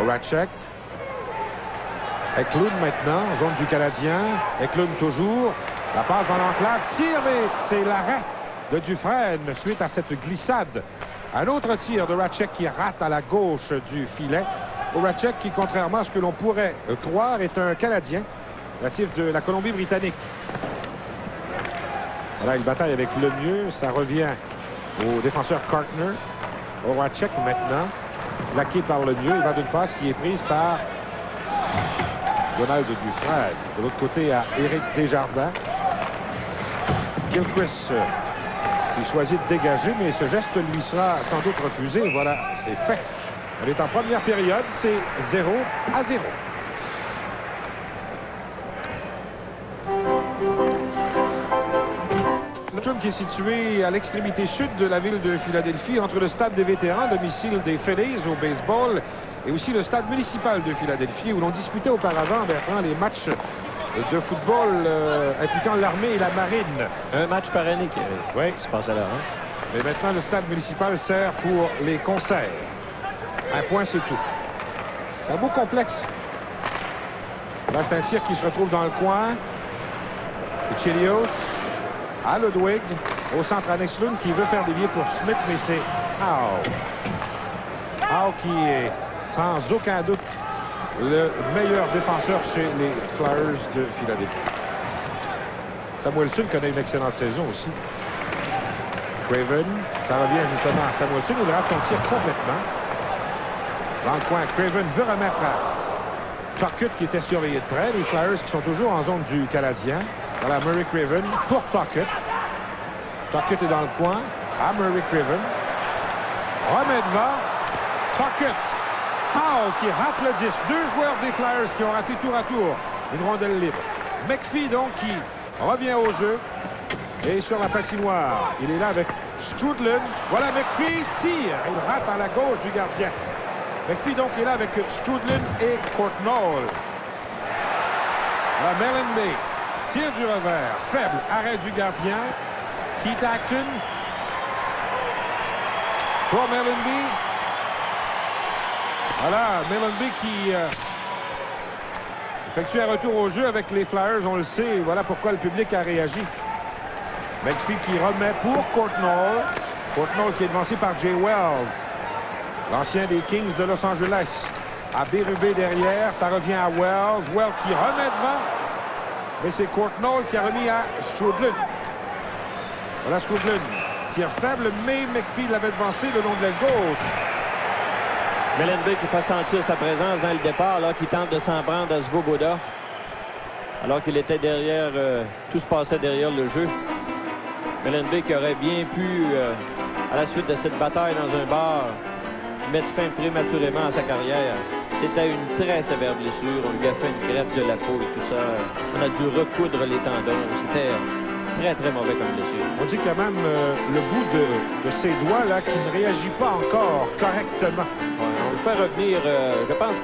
Horacek. Eklund maintenant, zone du Canadien. Eklund toujours. La passe dans l'enclave. Tire, mais c'est l'arrêt de Dufresne suite à cette glissade. Un autre tir de Horacek qui rate à la gauche du filet. Horacek qui, contrairement à ce que l'on pourrait croire, est un Canadien natif de la Colombie-Britannique. Voilà, il bataille avec Lemieux. Ça revient au défenseur Cartner. Horacek maintenant, plaqué par Lemieux. Il va d'une passe qui est prise par Donald Dufresne. De l'autre côté, à Éric Desjardins. Gilchrist qui choisit de dégager, mais ce geste lui sera sans doute refusé. Voilà, c'est fait. On est en première période, c'est 0-0. Qui est situé à l'extrémité sud de la ville de Philadelphie, entre le stade des vétérans, domicile des Phillies au baseball, et aussi le stade municipal de Philadelphie, où l'on disputait auparavant, Bertrand, les matchs de football impliquant l'armée et la marine. Un match par année qui se passe à l'heure. Mais maintenant, le stade municipal sert pour les concerts. Un point, c'est tout. C'est un beau complexe. Là, c'est un tir qui se retrouve dans le coin. C'est Chelios. À Ludwig, au centre à Nexlund qui veut faire dévier pour Smith, mais c'est Howe. Howe qui est sans aucun doute le meilleur défenseur chez les Flyers de Philadelphie. Samuelsson connaît une excellente saison aussi. Craven, ça revient justement à Samuelsson, il rate son tir complètement. Dans le coin, Craven veut remettre à Tocchet qui était surveillé de près. Les Flyers qui sont toujours en zone du Canadien. Voilà Murray Craven pour Tocchet. Tocchet est dans le coin. À Murray Craven. Remet devant. Tocchet. Howe qui rate le disque. Deux joueurs des Flyers qui ont raté tour à tour une rondelle libre. McPhee donc qui revient au jeu. Et sur la patinoire, il est là avec Strudlin. Voilà McPhee tire. Il rate à la gauche du gardien. McPhee donc est là avec Strudlin et Courtnall. Voilà Mellanby. Tire du revers, faible, arrêt du gardien. Keith Acton pour Mellanby. Voilà, Mellanby qui effectue un retour au jeu avec les Flyers, on le sait. Voilà pourquoi le public a réagi. McPhee qui remet pour Courtnall. Courtnall qui est devancé par Jay Wells, l'ancien des Kings de Los Angeles. À Berube derrière, ça revient à Wells. Wells qui remet devant. Mais c'est Courtnall qui a remis à Strudlin. Voilà Strudlin. Tir faible, mais McPhee l'avait devancé le long de la gauche. Mellanby qui fait sentir sa présence dans le départ, là, qui tente de s'en prendre à Svoboda. Alors qu'il était derrière, tout se passait derrière le jeu. Mellanby qui aurait bien pu, à la suite de cette bataille dans un bar, mettre fin prématurément à sa carrière. C'était une très sévère blessure. On lui a fait une greffe de la peau et tout ça. On a dû recoudre les tendons. C'était très, très mauvais comme blessure. On dit quand même le bout de ses doigts là qui ne réagit pas encore correctement. Ouais, on le fait revenir. Je pense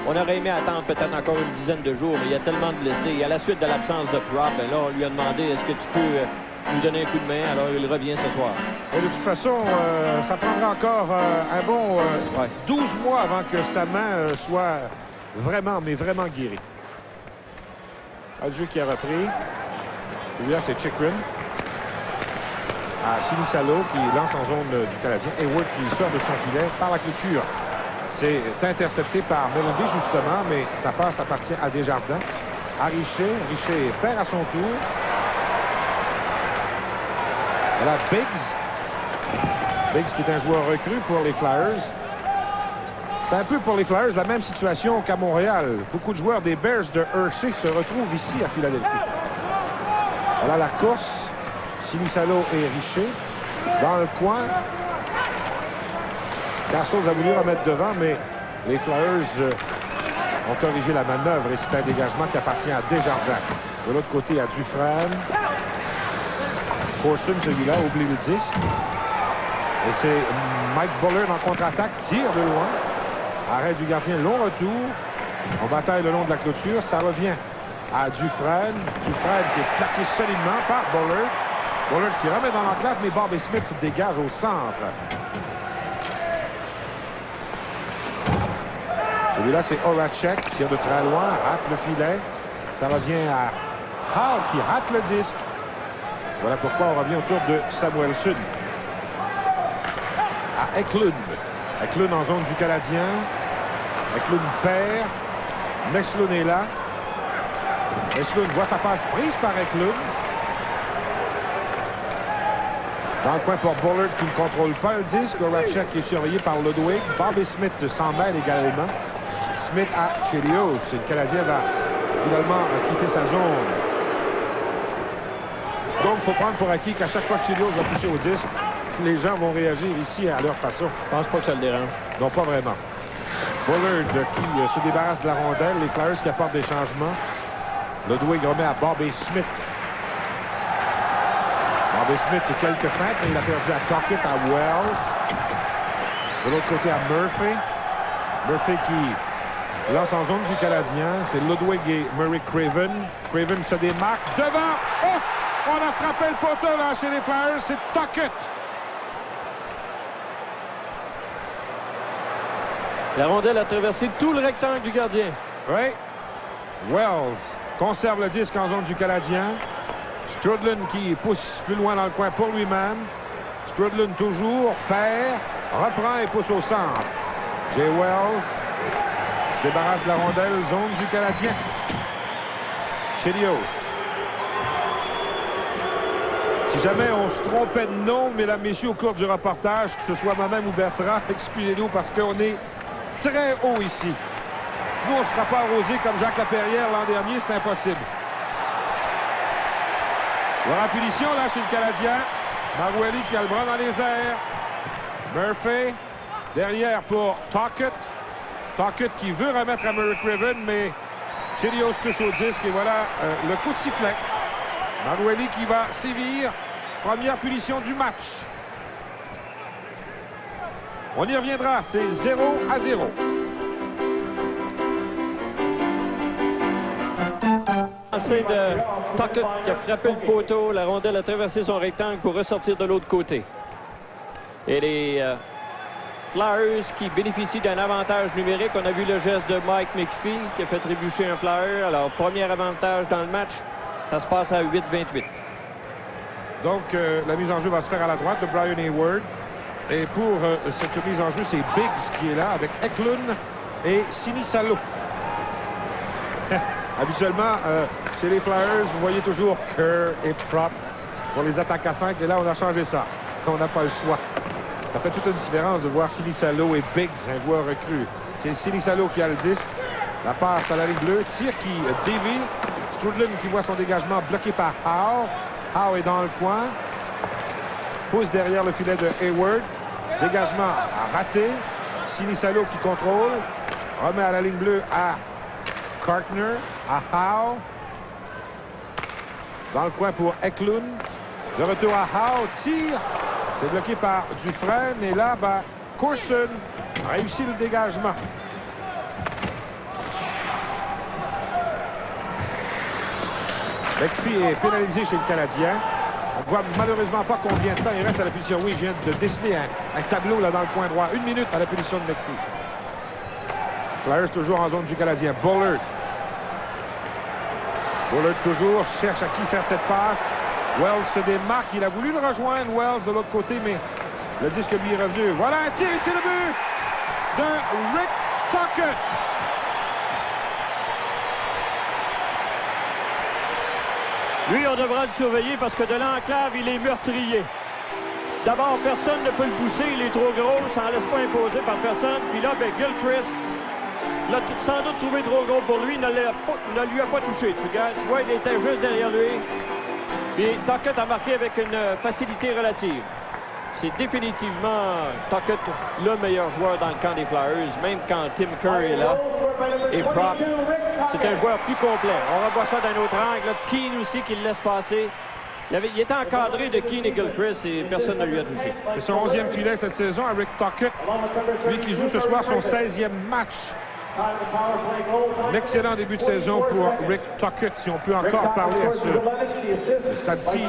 on aurait aimé attendre peut-être encore une dizaine de jours, mais il y a tellement de blessés. Et à la suite de l'absence de Prop, là, on lui a demandé est-ce que tu peux nous donner un coup de main. Alors, il revient ce soir. Et de toute façon, ça prendra encore un bon 12 mois avant que sa main soit vraiment, mais vraiment guérie. Le jeu qui a repris. Celui-là, c'est Chychrun. À Sinisalo qui lance en zone du Canadien. Hayward qui sort de son filet par la clôture. C'est intercepté par Mellanby, justement, mais sa passe appartient à Desjardins. À Richer. Richer perd à son tour. Voilà Biggs. Biggs qui est un joueur recru pour les Flyers. C'est un peu pour les Flyers la même situation qu'à Montréal. Beaucoup de joueurs des Bears de Hershey se retrouvent ici à Philadelphie. Voilà la course. Sinisalo et Richer dans le coin. Castles a voulu remettre devant, mais les Flyers ont corrigé la manœuvre et c'est un dégagement qui appartient à Desjardins. De l'autre côté, à Dufresne. Corson, celui-là, oublie le disque. Et c'est Mike Bullard en contre-attaque, tire de loin. Arrêt du gardien, long retour. On bataille le long de la clôture. Ça revient à Dufresne. Dufresne qui est plaqué solidement par Bullard. Bullard qui remet dans l'enclave, mais Bobby Smith dégage au centre. Celui-là, c'est Horacek, tire de très loin, rate le filet. Ça revient à Howe qui rate le disque. Voilà pourquoi on revient au tour de Samuelsson. À Eklund. Eklund en zone du Canadien. Eklund perd. Meslund est là. Meslund voit sa passe prise par Eklund. Dans le coin pour Bullard qui ne contrôle pas le disque. Horacek qui est surveillé par Ludwig. Bobby Smith s'en mêle également. Smith à Chelios. Le Canadien va finalement quitter sa zone. Donc, il faut prendre pour acquis qu'à chaque fois que Chelios va toucher au disque, les gens vont réagir ici à leur façon. Je pense pas que ça le dérange. Non, pas vraiment. Bullard qui se débarrasse de la rondelle. Les Flyers qui apportent des changements. Ludwig remet à Bobby Smith. Bobby Smith quelques feintes, mais il a perdu à Tocchet, à Wells. De l'autre côté à Murphy. Murphy qui lance en zone du Canadien. C'est Ludwig et Murray Craven. Craven se démarque devant. Oh! On a frappé le poteau là chez les Flyers. C'est Tocchet. La rondelle a traversé tout le rectangle du gardien. Oui. Wells conserve le disque en zone du Canadien. Strudlin qui pousse plus loin dans le coin pour lui-même. Strudlin toujours, perd, reprend et pousse au centre. Jay Wells se débarrasse de la rondelle, zone du Canadien. Chelios. Si jamais on se trompait de nom, mesdames, messieurs, au cours du reportage, que ce soit moi-même ou Bertrand, excusez-nous parce qu'on est très haut ici. Nous, on ne sera pas arrosé comme Jacques Laperrière l'an dernier, c'est impossible. Voilà punition là chez le Canadien. Marueli qui a le bras dans les airs. Murphy derrière pour Tocchet. Tocchet qui veut remettre à Murray Craven, mais Chelios touche au disque et voilà le coup de sifflet. Marueli qui va sévir. Première punition du match. On y reviendra, c'est 0-0. C'est de Tocchet qui a frappé le poteau. La rondelle a traversé son rectangle pour ressortir de l'autre côté. Et les Flyers qui bénéficient d'un avantage numérique. On a vu le geste de Mike McPhee qui a fait trébucher un Flyer. Alors, premier avantage dans le match. Ça se passe à 8-28. Donc, la mise en jeu va se faire à la droite de Brian Hayward. Et pour cette mise en jeu, c'est Biggs qui est là avec Eklund et Sinisalo. Habituellement, chez les Flyers, vous voyez toujours Kerr et Prop pour les attaques à 5. Et là, on a changé ça. On n'a pas le choix. Ça fait toute une différence de voir Sinisalo et Biggs, un joueur recru. C'est Sinisalo qui a le disque. La passe à la ligne bleue. Tir qui dévie. Strudlin qui voit son dégagement bloqué par Howe. Howe est dans le coin. Pousse derrière le filet de Hayward. Dégagement raté. Sinisalo qui contrôle. Remet à la ligne bleue à Kartner, à Howe. Dans le coin pour Eklund. De retour à Howe. Tire. C'est bloqué par Dufresne. Et là, Corson réussit le dégagement. McPhee est pénalisé chez le Canadien. On ne voit malheureusement pas combien de temps il reste à la punition. Oui, je viens de déceler un tableau là dans le coin droit. 1 minute à la punition de McPhee. Flyers toujours en zone du Canadien. Bullard. Bullard toujours cherche à qui faire cette passe. Wells se démarque. Il a voulu le rejoindre, Wells, de l'autre côté, mais le disque lui est revenu. Voilà un tir et c'est le but de Rick Tocchet. Lui, on devra le surveiller parce que de l'enclave, il est meurtrier. D'abord, personne ne peut le pousser. Il est trop gros. Ça n'en laisse pas imposer par personne. Puis là, Gilchrist l'a sans doute trouvé trop gros pour lui. Ne lui a pas touché. Tu vois, il était juste derrière lui. Et Tocchet a marqué avec une facilité relative. C'est définitivement Tocchet le meilleur joueur dans le camp des Flyers, même quand Tim Kerr est là. Et Prop, c'est un joueur plus complet. On revoit ça d'un autre angle. Keane aussi qui le laisse passer. Il était encadré de Keane et Gilchrist et personne ne lui a touché. C'est son 11e filet cette saison à Rick Tocchet. Lui qui joue ce soir son 16e match. Un excellent début de saison pour Rick Tocchet, si on peut encore parler à ce stade-ci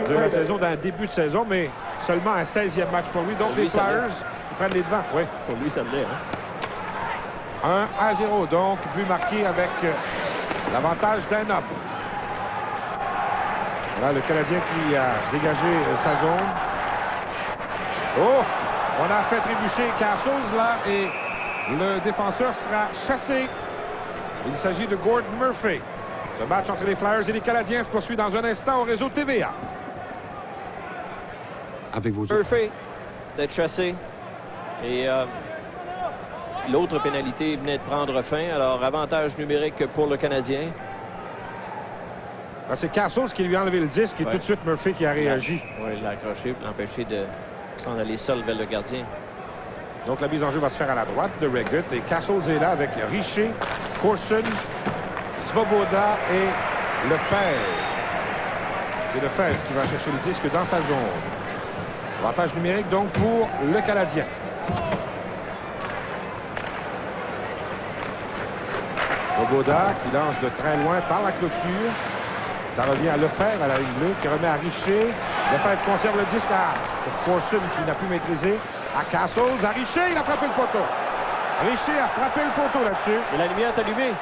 de la saison d'un début de saison, mais seulement un 16e match pour lui. Donc les Flyers prennent les devants. Oui. Pour lui, ça l'est. Hein? 1-0, donc but marqué avec l'avantage d'un homme. Voilà le Canadien qui a dégagé sa zone. Oh! On a fait trébucher Castles là et le défenseur sera chassé. Il s'agit de Gord Murphy. Ce match entre les Flyers et les Canadiens se poursuit dans un instant au réseau TVA. Avec vos Murphy d'être chassé. Et l'autre pénalité venait de prendre fin. Alors, avantage numérique pour le Canadien. C'est Castles qui lui a enlevé le disque et tout de suite Murphy qui a réagi. Oui, il l'a accroché pour l'empêcher de s'en aller seul vers le gardien. Donc la mise en jeu va se faire à la droite de Regut. Et Castles est là avec Richer, Corson, Svoboda et Lefebvre. C'est Lefebvre qui va chercher le disque dans sa zone. Avantage numérique donc pour le Canadien. Svoboda qui lance de très loin par la clôture. Ça revient à Lefebvre à la ligne bleue qui remet à Richer. Lefebvre conserve le disque pour Corson qui n'a pu maîtriser. À Castles, à Richer, il a frappé le poteau. Richer a frappé le poteau là-dessus. Et la lumière est allumée.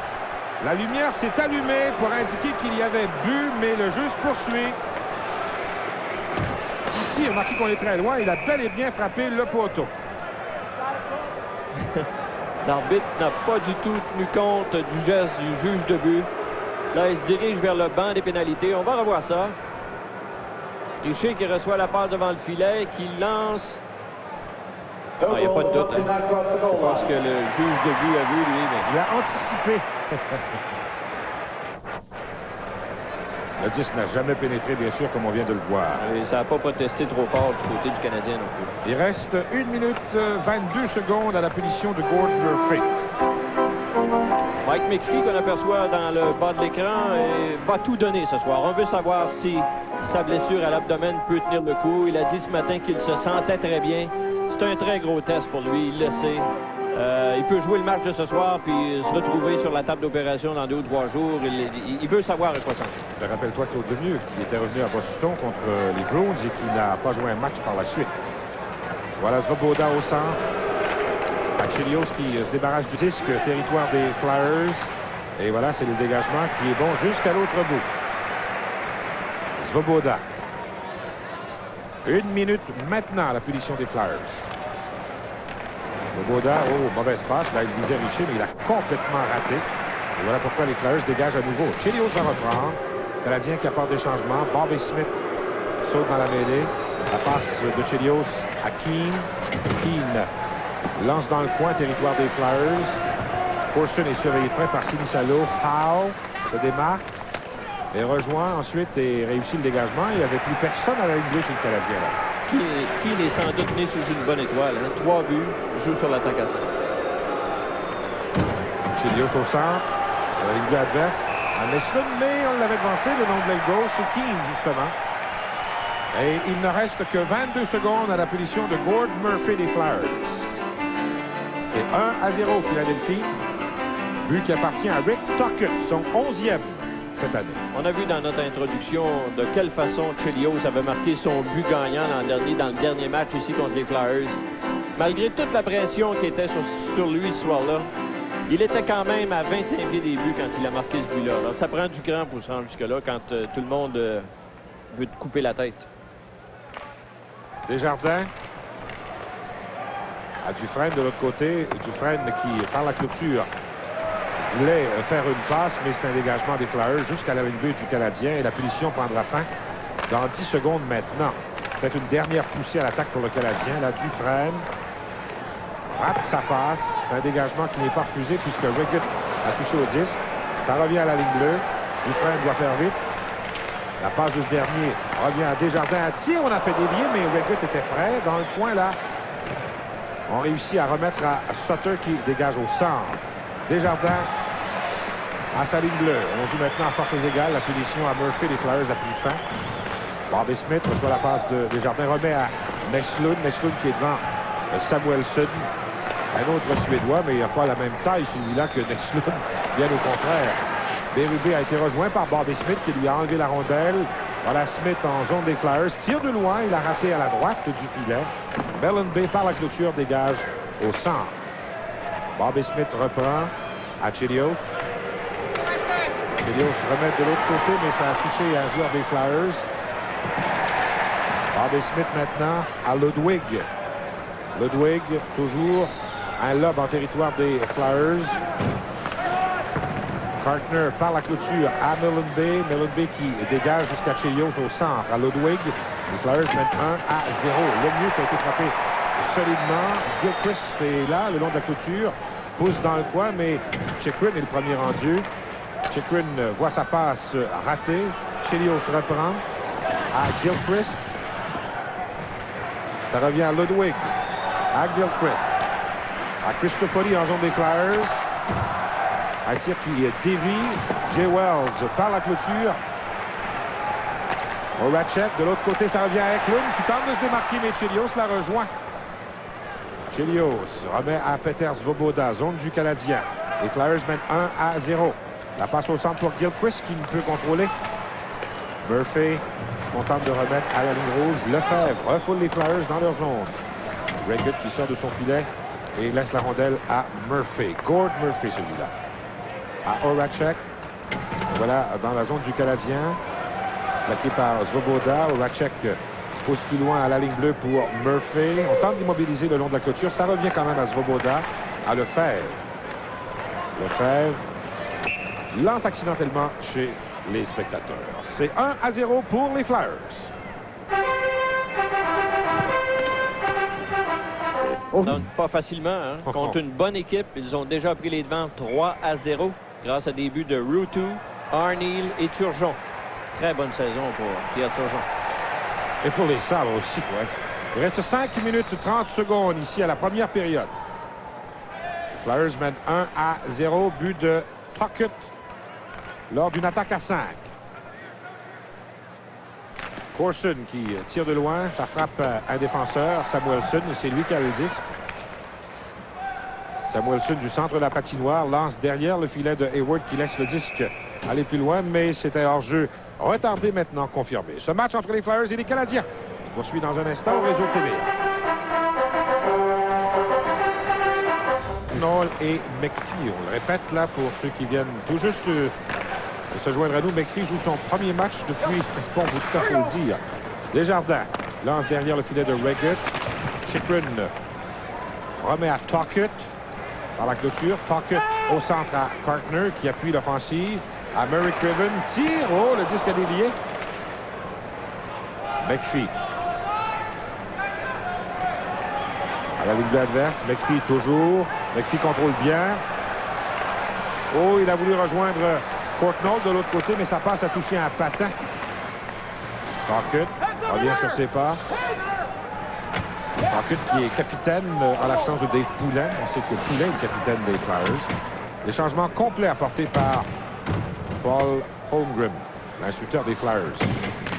La lumière s'est allumée pour indiquer qu'il y avait but, mais le jeu se poursuit. Ici, remarquez qu'on est très loin. Il a bel et bien frappé le poteau. L'arbitre n'a pas du tout tenu compte du geste du juge de but. Là, il se dirige vers le banc des pénalités. On va revoir ça. Richer qui reçoit la passe devant le filet, qui lance. Il n'y a pas de doute. Hein. Je pense que le juge de but a vu, lui. Mais... il a anticipé. Le disque n'a jamais pénétré, bien sûr, comme on vient de le voir. Et ça n'a pas protesté trop fort du côté du Canadien non plus. Il reste 1 minute 22 secondes à la punition de Gord Murphy. Mike McPhee, qu'on aperçoit dans le bas de l'écran, va tout donner ce soir. On veut savoir si sa blessure à l'abdomen peut tenir le coup. Il a dit ce matin qu'il se sentait très bien. C'est un très gros test pour lui, il le sait. Il peut jouer le match de ce soir puis se retrouver sur la table d'opération dans 2 ou 3 jours. Il veut savoir à quoi s'en fait. Rappelle-toi Claude Lemieux qui était revenu à Boston contre les Bruins et qui n'a pas joué un match par la suite. Voilà Svoboda au centre. Chelios qui se débarrasse du disque, territoire des Flyers. Et voilà, c'est le dégagement qui est bon jusqu'à l'autre bout. Svoboda. 1 minute maintenant à la punition des Flyers. Svoboda, oh, mauvaise passe. Là, il visait Richer, mais il a complètement raté. Et voilà pourquoi les Flyers dégagent à nouveau. Chelios va reprendre. Le Canadien qui apporte des changements. Bobby Smith saute dans la mêlée. La passe de Chelios à Keane. Keane lance dans le coin, territoire des Flyers. Corson est surveillé de près par Sinisalo. Howe se démarque et rejoint ensuite et réussit le dégagement. Il n'y avait plus personne à la ligne bleue chez le Canadien. Keane est sans doute né sous une bonne étoile. Hein? 3 buts, joue sur l'attaque à 5. Chelios au centre, à la ligne bleue adverse. À Nestlund, mais on l'avait devancé, le nom de l'aile gauche, c'est Keane, justement. Et il ne reste que 22 secondes à la punition de Gord Murphy des Flyers. C'est 1-0 Philadelphie. But qui appartient à Rick Tocchet, son 11e cette année. On a vu dans notre introduction de quelle façon Chelios avait marqué son but gagnant l'an dernier dans le dernier match ici contre les Flyers. Malgré toute la pression qui était sur lui ce soir-là, il était quand même à 25 pieds des buts quand il a marqué ce but-là. Alors, ça prend du cran pour se rendre jusque-là quand tout le monde veut te couper la tête. Desjardins. À Dufresne de l'autre côté. Dufresne qui, par la clôture, voulait faire une passe, mais c'est un dégagement des Flyers jusqu'à la ligne bleue du Canadien. Et la punition prendra fin dans 10 secondes maintenant. Peut-être une dernière poussée à l'attaque pour le Canadien. Là, Dufresne rate sa passe. C'est un dégagement qui n'est pas refusé puisque Regut a touché au disque. Ça revient à la ligne bleue. Dufresne doit faire vite. La passe de ce dernier revient à Desjardins à tir. On a fait dévier, mais Regut était prêt. Dans le coin, là, on réussit à remettre à Sutter qui dégage au centre. Desjardins à sa ligne bleue. On joue maintenant à forces égales. La punition à Murphy. Les Flyers a pris fin. Bobby Smith reçoit la passe de Desjardins. Remet à Nestlund. Nestlund qui est devant Samuelsson. Un autre Suédois, mais il n'a pas la même taille celui-là que Nestlund. Bien au contraire. Berube a été rejoint par Bobby Smith qui lui a enlevé la rondelle. Voilà Smith en zone des Flyers. Tire de loin. Il a raté à la droite du filet. Mellanby par la clôture dégage au centre. Bobby Smith reprend à Chelios. Chelios remet de l'autre côté, mais ça a touché un joueur des Flyers. Bobby Smith maintenant à Ludwig. Ludwig, toujours un lob en territoire des Flyers. Kartner par la clôture à Millenby. Millenby qui dégage jusqu'à Chelios au centre à Ludwig. Les Flyers mènent 1-0. Lemieux qui a été frappé solidement. Gilchrist est là, le long de la clôture. Pousse dans le coin, mais Chychrun est le premier rendu. Chychrun voit sa passe ratée. Chelios reprend à Gilchrist. Ça revient à Ludwig. À Gilchrist. À Cristofori en zone des Flyers. Un tir qui dévie. Jay Wells par la clôture. Horacek, de l'autre côté, ça revient à Eklund qui tente de se démarquer, mais Chelios la rejoint. Chelios remet à Petr Svoboda, zone du Canadien. Les Flyers mènent 1-0. La passe au centre pour Gilchrist qui ne peut contrôler. Murphy contente de remettre à la ligne rouge. Lefebvre refoule les Flyers dans leur zone. Reggett qui sort de son filet et laisse la rondelle à Murphy. Gord Murphy, celui-là. À Horacek. Voilà, dans la zone du Canadien. Plaqué par Svoboda. Horacek pousse plus loin à la ligne bleue pour Murphy. On tente d'immobiliser le long de la clôture. Ça revient quand même à Svoboda. À Lefebvre. Lefebvre lance accidentellement chez les spectateurs. C'est 1-0 pour les Flyers. Donc, pas facilement, hein? Contre une bonne équipe, ils ont déjà pris les devants 3-0 grâce à des buts de Ruutu, Arneal et Turgeon. Très bonne saison pour Pierre Turgeon. Et pour les Sabres aussi, ouais. Il reste 5 minutes 30 secondes ici à la première période. Les Flyers mènent 1-0, but de Tocchet lors d'une attaque à 5. Corson qui tire de loin, ça frappe un défenseur, Samuelsson, c'est lui qui a le disque. Samuelsson du centre de la patinoire lance derrière le filet de Hayward qui laisse le disque aller plus loin, mais c'était hors-jeu retardé maintenant, confirmé. Ce match entre les Flyers et les Canadiens se poursuit dans un instant au réseau TV. Knoll et McPhee, on le répète là pour ceux qui viennent tout juste de se joindre à nous. McPhee joue son premier match depuis, bon, vous tout à fait le dire. Desjardins lance derrière le filet de Reggett. Chychrun remet à Tocchet par la clôture. Tocchet au centre à Kartner qui appuie l'offensive. À Murray Craven, tire. Oh, le disque a dévié. McPhee. À la ligne bleue adverse, McPhee toujours. McPhee contrôle bien. Oh, il a voulu rejoindre Courtnall de l'autre côté, mais sa passe a touché un patin. Tocchet revient sur ses pas. Tocchet qui est capitaine en l'absence de Dave Poulin. On sait que Poulin est le capitaine des Flyers. Les changements complets apportés par Paul Holmgren, l'instructeur des Flyers.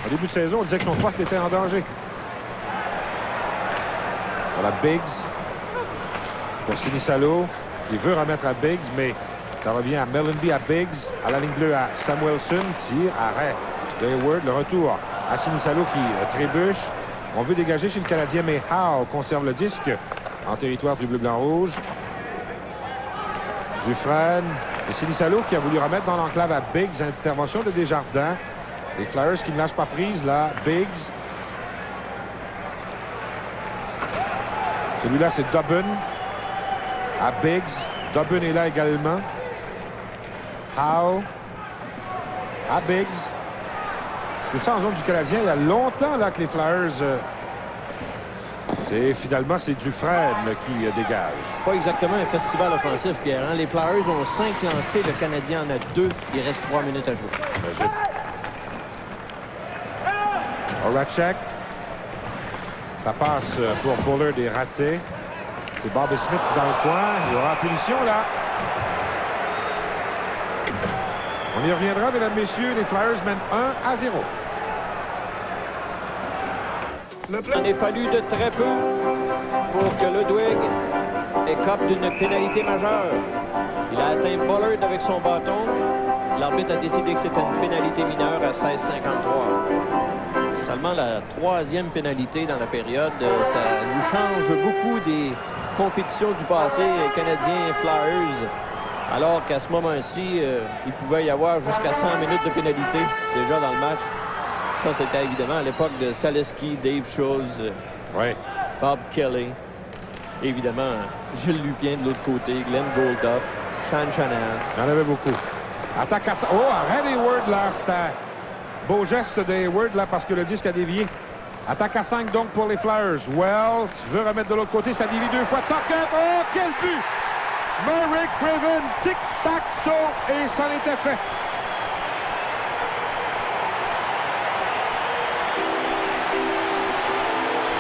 En début de saison, on disait que son poste était en danger. Voilà Biggs pour Sinisalo qui veut remettre à Biggs, mais ça revient à Millenby, à Biggs, à la ligne bleue à Samuelsson, tir, arrêt de Hayward, le retour à Sinisalo qui trébuche. On veut dégager chez le Canadien, mais Howe conserve le disque en territoire du bleu-blanc-rouge. Dufresne et Sinisalo qui a voulu remettre dans l'enclave à Biggs. Intervention de Desjardins. Les Flyers qui ne lâchent pas prise là. Biggs. Celui-là, c'est Dubin. À Biggs. Dubin est là également. Howe. À Biggs. Tout ça en zone du Canadien. Il y a longtemps là que les Flyers... finalement, c'est Dufresne qui dégage. Pas exactement un festival offensif, Pierre. Hein? Les Flyers ont 5 lancés, le Canadien en a 2. Il reste 3 minutes à jouer. Horacek. Ça passe pour Bullard est raté. C'est Bobby Smith dans le coin. Il y aura punition là. On y reviendra, mesdames, messieurs. Les Flyers mènent 1-0. Il en est fallu de très peu pour que Ludwig écope d'une pénalité majeure. Il a atteint Bullard avec son bâton. L'arbitre a décidé que c'était une pénalité mineure à 16,53. Seulement la 3e pénalité dans la période. Ça nous change beaucoup des compétition du passé Canadien-Flyers, alors qu'à ce moment-ci, il pouvait y avoir jusqu'à 100 minutes de pénalité déjà dans le match. Ça, c'était évidemment à l'époque de Saleski, Dave Schultz, Bob Kelly, évidemment Gilles Lupien de l'autre côté, Glenn Goldup, Sean Shanahan. Il y en avait beaucoup. Attaque à... Oh, arrête Hayward, là. C'était un beau geste de Hayward, là, parce que le disque a dévié. Attaque à 5, donc, pour les Flyers. Wells veut remettre de l'autre côté. Ça dévie 2 fois. Tuckett. Oh, quel but! Murray Craven. Tic-tac-toe. Et ça en était fait.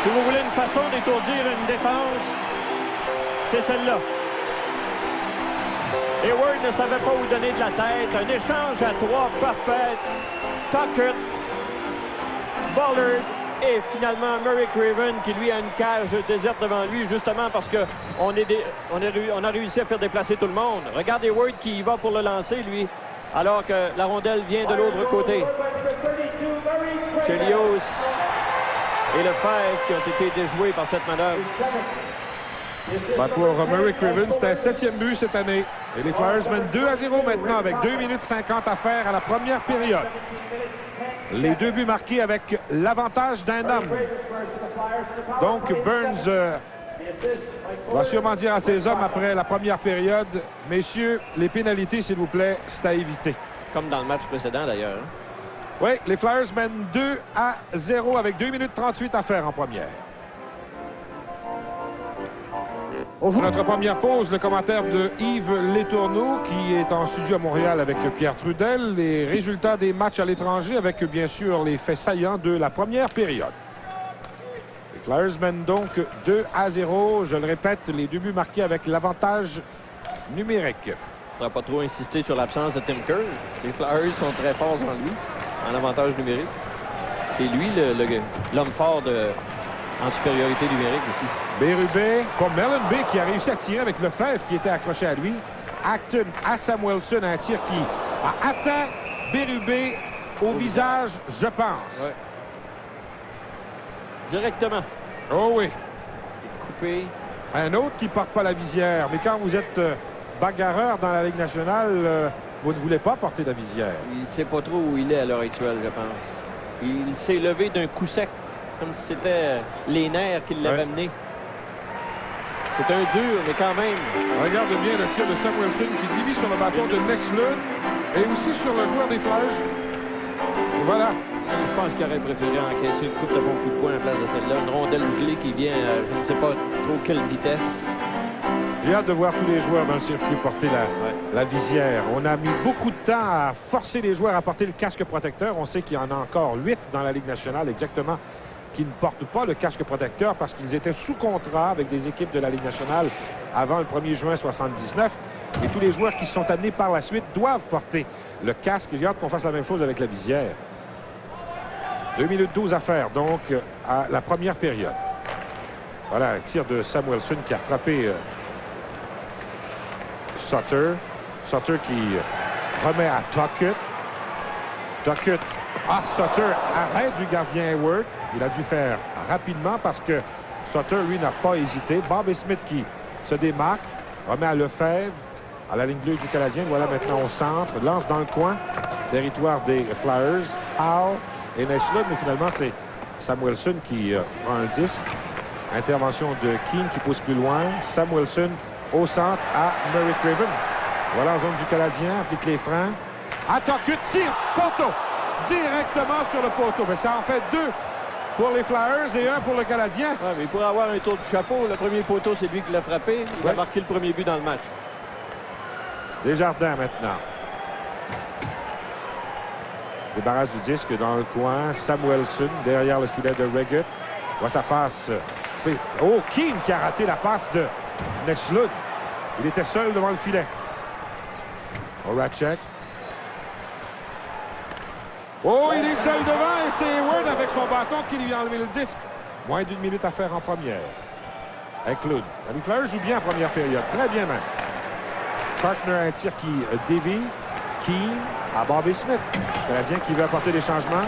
Si vous voulez une façon d'étourdir une défense, c'est celle-là. Hayward ne savait pas où donner de la tête. Un échange à 3 parfait. Tuckett, Bullard et finalement Murray Craven qui lui a une cage déserte devant lui justement parce qu'on a réussi à faire déplacer tout le monde. Regarde Hayward qui y va pour le lancer lui alors que la rondelle vient de l'autre côté. Chelios et Lefebvre qui ont été déjoués par cette manœuvre. Pour Murray Craven, c'était un 7e but cette année. Et les Flyers mènent 2-0 maintenant avec 2 minutes 50 à faire à la première période. Les 2 buts marqués avec l'avantage d'un homme. Donc Burns va sûrement dire à ses hommes après la première période, messieurs, les pénalités, s'il vous plaît, c'est à éviter. Comme dans le match précédent d'ailleurs. Oui, les Flyers mènent 2-0 avec 2 minutes 38 à faire en première. Pour notre première pause, le commentaire de Yves Letourneau qui est en studio à Montréal avec Pierre Trudel. Les résultats des matchs à l'étranger avec bien sûr les faits saillants de la première période. Les Flyers mènent donc 2-0. Je le répète, les 2 buts marqués avec l'avantage numérique. Il ne faudra pas trop insister sur l'absence de Tim Kerr. Les Flyers sont très forts en lui, en avantage numérique. C'est lui l'homme fort en supériorité numérique ici. Bérubé, pour Mellenby qui a réussi à tirer avec Lefebvre qui était accroché à lui. Acton à Samuelsson, un tir qui a atteint Bérubé au visage, je pense. Ouais. Directement. Oh oui. Coupé. Un autre qui ne porte pas la visière. Mais quand vous êtes bagarreur dans la Ligue nationale, vous ne voulez pas porter la visière. Il ne sait pas trop où il est à l'heure actuelle, je pense. Il s'est levé d'un coup sec, comme si c'était les nerfs qui l'avaient mené. C'est un dur, mais quand même. Regarde bien le tir de Samuelsson qui divise sur le bâton de Nestlund et aussi sur le joueur des Flyers. Voilà. Je pense qu'il aurait préféré encaisser une coupe de bons coups de poing à la place de celle-là. Une rondelle gelée qui vient à je ne sais pas trop quelle vitesse. J'ai hâte de voir tous les joueurs dans le circuit porter la visière. On a mis beaucoup de temps à forcer les joueurs à porter le casque protecteur. On sait qu'il y en a encore 8 dans la Ligue nationale exactement qui ne portent pas le casque protecteur parce qu'ils étaient sous contrat avec des équipes de la Ligue nationale avant le 1er juin 79. Et tous les joueurs qui se sont amenés par la suite doivent porter le casque. J'ai hâte qu'on fasse la même chose avec la visière. 2 minutes 12 à faire, donc, à la première période. Voilà, un tir de Samuelsson qui a frappé Sutter. Sutter qui remet à Tuckett. Tuckett. Ah, Sutter arrête du gardien Hayward. Il a dû faire rapidement parce que Sutter, lui, n'a pas hésité. Bobby Smith qui se démarque, remet à Lefebvre, à la ligne bleue du Canadien. Voilà maintenant au centre. Lance dans le coin. Territoire des Flyers. Howe et Neshlund, mais finalement, c'est Samuelsson qui prend un disque. Intervention de Keane qui pousse plus loin. Samuelsson au centre à Murray Craven. Voilà en zone du Canadien. Applique les freins. Tuckett tire. Poteau. Directement sur le poteau. Mais ça en fait 2 pour les Flyers et 1 pour le Canadien. Ouais, mais pour avoir un tour du chapeau, le premier poteau, c'est lui qui l'a frappé. Il a marqué le premier but dans le match. Desjardins maintenant. Se débarrasse du disque dans le coin. Samuelsson derrière le filet de Reggett. Voit sa passe. Oh, Keane qui a raté la passe de Neshlund. Il était seul devant le filet. Horacek. Oh, il est seul devant et c'est Hayward avec son bâton qui lui a enlevé le disque. Moins d'1 minute à faire en première. Eklund. Les Flyers jouent bien en première période. Très bien même. Partner un tir qui dévie. Keane à Bobby Smith. Le Canadien qui veut apporter des changements.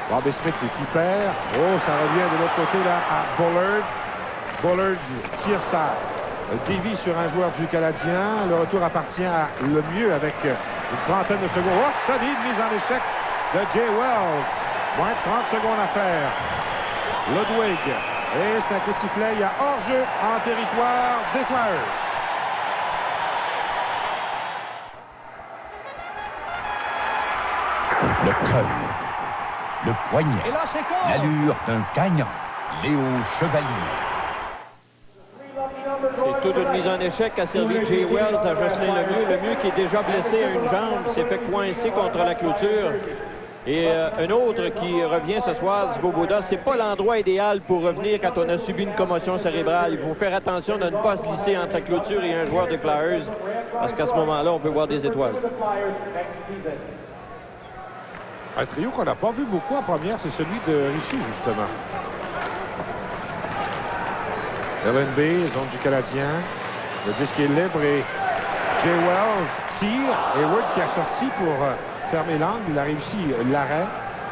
Bobby Smith qui perd. Oh, ça revient de l'autre côté là à Bullard. Bullard tire sa dévie sur un joueur du Canadien. Le retour appartient à Lemieux avec une trentaine de secondes. Oh, solide mise en échec de Jay Wells. Moins de 30 secondes à faire. Ludwig. Et c'est un coup de sifflet. Il y a hors-jeu en territoire des Flyers. Le cœur, le poignet, l'allure d'un gagnant, Léo Chevalier. C'est toute une mise en échec a servi Jay Wells à Jocelyn Lemieux. Lemieux qui est déjà blessé à une jambe, s'est fait coincer contre la clôture. Et un autre qui revient ce soir, Svoboda, c'est pas l'endroit idéal pour revenir quand on a subi une commotion cérébrale. Il faut faire attention de ne pas se glisser entre la clôture et un joueur des Flyers, parce qu'à ce moment-là, on peut voir des étoiles. Un trio qu'on n'a pas vu beaucoup en première, c'est celui de Richie, justement. LNB, zone du Canadien. Le disque est libre et Jay Wells tire. Et Wood qui a sorti pour fermer l'angle. Il a réussi l'arrêt.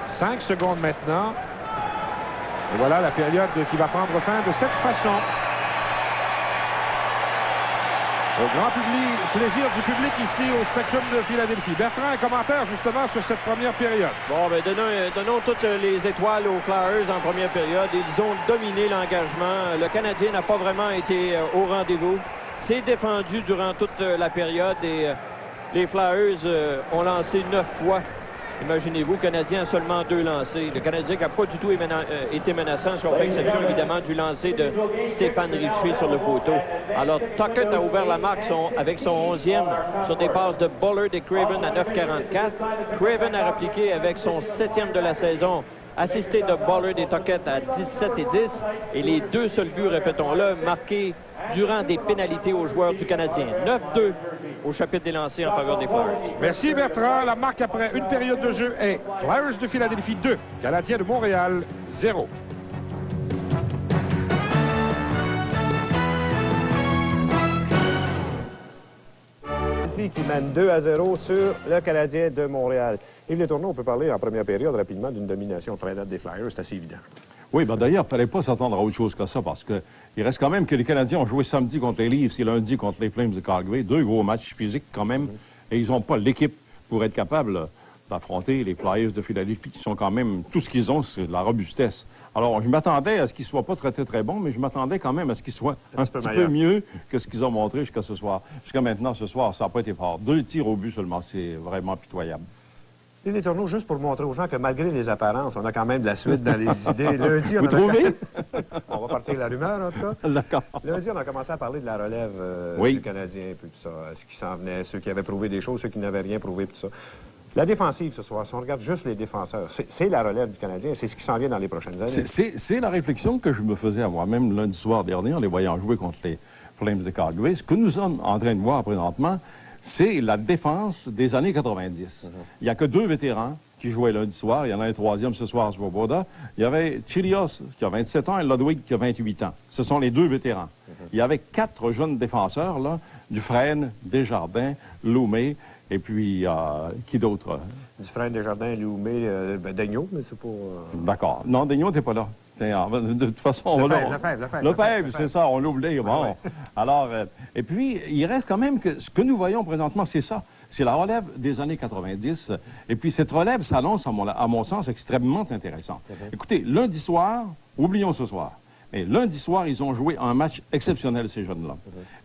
5 secondes maintenant. Et voilà la période qui va prendre fin de cette façon. Au grand plaisir du public ici au Spectrum de Philadelphie. Bertrand, un commentaire justement sur cette première période. Bon, ben donnons toutes les étoiles aux Flyers en première période. Ils ont dominé l'engagement. Le Canadien n'a pas vraiment été au rendez-vous. C'est défendu durant toute la période et les Flyers ont lancé 9 fois. Imaginez-vous, le Canadien a seulement 2 lancés. Le Canadien qui n'a pas du tout été menaçant, si on fait exception évidemment du lancer de Stéphane Richer sur le poteau. Alors, Tuckett a ouvert la marque avec son 11e sur des passes de Bullard et Craven à 9,44. Craven a répliqué avec son 7e de la saison, assisté de Bullard et Tuckett à 17 et 10. Et les 2 seuls buts, répétons-le, marqués durant des pénalités aux joueurs du Canadien. 9-2 au chapitre des lancers en faveur des Flyers. Merci Bertrand. La marque après une période de jeu est Flyers de Philadelphie 2, Canadiens de Montréal 0. Qui mène 2-0 sur le Canadien de Montréal. Yves Letourneau, on peut parler en première période rapidement d'une domination très nette des Flyers, c'est assez évident. Oui, ben d'ailleurs, il ne fallait pas s'attendre à autre chose que ça parce qu'il reste quand même que les Canadiens ont joué samedi contre les Leafs et lundi contre les Flames de Calgary. 2 gros matchs physiques quand même. Et ils n'ont pas l'équipe pour être capable d'affronter les Flyers de Philadelphie qui sont quand même, tout ce qu'ils ont, c'est de la robustesse. Alors, je m'attendais à ce qu'ils ne soient pas très bons, mais je m'attendais quand même à ce qu'ils soient un petit peu mieux que ce qu'ils ont montré jusqu'à ce soir. Jusqu'à maintenant, ce soir, ça n'a pas été fort. 2 tirs au but seulement, c'est vraiment pitoyable. Yves Letourneau, juste pour montrer aux gens que malgré les apparences, on a quand même de la suite dans les idées. Lundi, Vous trouvez? On va partir de la rumeur, en tout cas. D'accord. Lundi, on a commencé à parler de la relève du Canadien, puis tout ça. Ce qui s'en venait, ceux qui avaient prouvé des choses, ceux qui n'avaient rien prouvé, puis tout ça. La défensive ce soir, si on regarde juste les défenseurs, c'est la relève du Canadien, c'est ce qui s'en vient dans les prochaines années. C'est la réflexion que je me faisais à moi-même lundi soir dernier en les voyant jouer contre les Flames de Calgary. Ce que nous sommes en train de voir présentement, c'est la défense des années 90. Il n'y a que 2 vétérans qui jouaient lundi soir. Il y en a un 3e ce soir, Svoboda. Il y avait Chilios qui a 27 ans et Ludwig qui a 28 ans. Ce sont les 2 vétérans. Il y avait 4 jeunes défenseurs, là, Dufresne, Desjardins, Loumé, et puis qui d'autre? Dufresne, Desjardins, Loumé, Daigneault, mais c'est pas... D'accord. Non, Daigneault n'était pas là. De toute façon, Lefebvre, c'est ça, on l'oublie. Bon. Ouais. Alors, et puis, il reste quand même que ce que nous voyons présentement, c'est ça. C'est la relève des années 90. Et puis, cette relève s'annonce, à mon sens, extrêmement intéressante. Écoutez, lundi soir, oublions ce soir, mais lundi soir, ils ont joué un match exceptionnel, ces jeunes-là.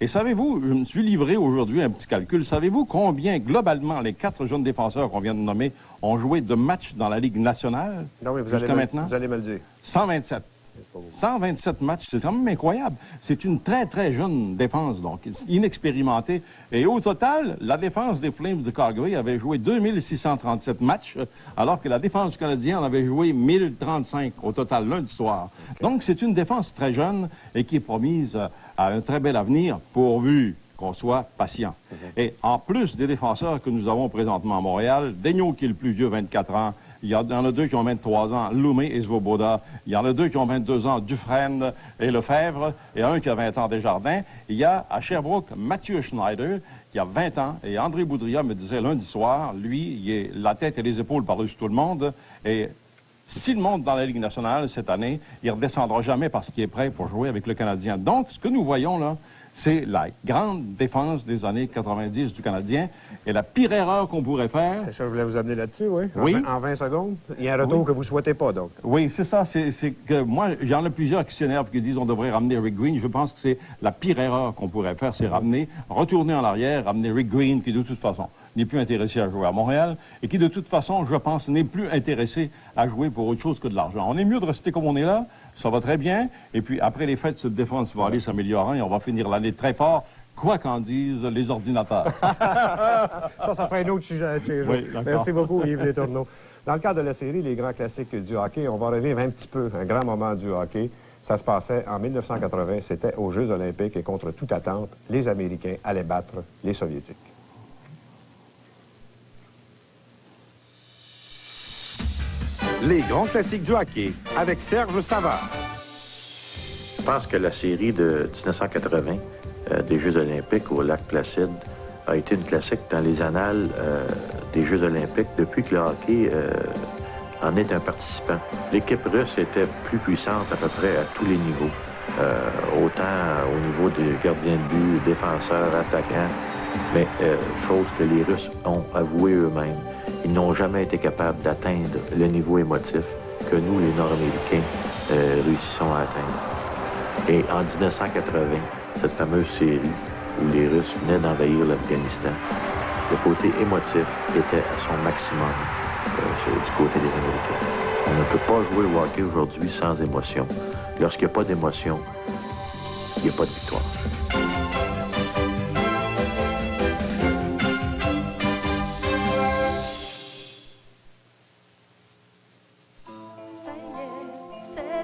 Et savez-vous, je me suis livré aujourd'hui un petit calcul. Savez-vous combien, globalement, les 4 jeunes défenseurs qu'on vient de nommer ont joué de matchs dans la Ligue nationale jusqu'à maintenant? Vous allez me le dire. 127. 127 matchs, c'est quand même incroyable. C'est une très jeune défense, donc inexpérimentée. Et au total, la défense des Flames de Calgary avait joué 2637 matchs, alors que la défense du Canadien en avait joué 1035 au total lundi soir. Donc c'est une défense très jeune et qui est promise à un très bel avenir, pourvu qu'on soit patient. Et en plus des défenseurs que nous avons présentement à Montréal, Daigneault qui est le plus vieux, 24 ans, il y en a 2 qui ont 23 ans, Loumé et Svoboda. Il y en a 2 qui ont 22 ans, Dufresne et Lefebvre, et un qui a 20 ans, Desjardins. Il y a à Sherbrooke Mathieu Schneider, qui a 20 ans, et André Boudria me disait lundi soir, lui, il est la tête et les épaules par-dessus tout le monde, et s'il monte dans la Ligue nationale cette année, il ne redescendra jamais parce qu'il est prêt pour jouer avec le Canadien. Donc, ce que nous voyons là, c'est la grande défense des années 90 du Canadien. Et la pire erreur qu'on pourrait faire... C'est ça, je voulais vous amener là-dessus, oui. Oui. En 20 secondes. Il y a un retour que vous ne souhaitez pas, donc. Oui, c'est ça. C'est que moi, j'en ai plusieurs qui s'énervent, qui disent qu'on devrait ramener Rick Green. Je pense que c'est la pire erreur qu'on pourrait faire, c'est retourner en arrière, ramener Rick Green, qui de toute façon n'est plus intéressé à jouer à Montréal et qui de toute façon, je pense, n'est plus intéressé à jouer pour autre chose que de l'argent. On est mieux de rester comme on est là. Ça va très bien. Et puis, après les fêtes, cette défense va aller s'améliorant et on va finir l'année très fort, quoi qu'en disent les ordinateurs. Ça serait un autre sujet. Oui, merci beaucoup, Yves Letourneau. Dans le cadre de la série, les grands classiques du hockey, on va revivre un petit peu un grand moment du hockey. Ça se passait en 1980. C'était aux Jeux olympiques et contre toute attente, les Américains allaient battre les Soviétiques. Les grands classiques du hockey avec Serge Savard. Je pense que la série de 1980 des Jeux olympiques au lac Placide a été une classique dans les annales des Jeux olympiques depuis que le hockey en est un participant. L'équipe russe était plus puissante à peu près à tous les niveaux, autant au niveau des gardiens de but, défenseurs, attaquants, mais chose que les Russes ont avoué eux-mêmes. Ils n'ont jamais été capables d'atteindre le niveau émotif que nous, les Nord-Américains, réussissons à atteindre. Et en 1980, cette fameuse série où les Russes venaient d'envahir l'Afghanistan, le côté émotif était à son maximum du côté des Américains. On ne peut pas jouer au hockey aujourd'hui sans émotion. Lorsqu'il n'y a pas d'émotion, il n'y a pas de victoire.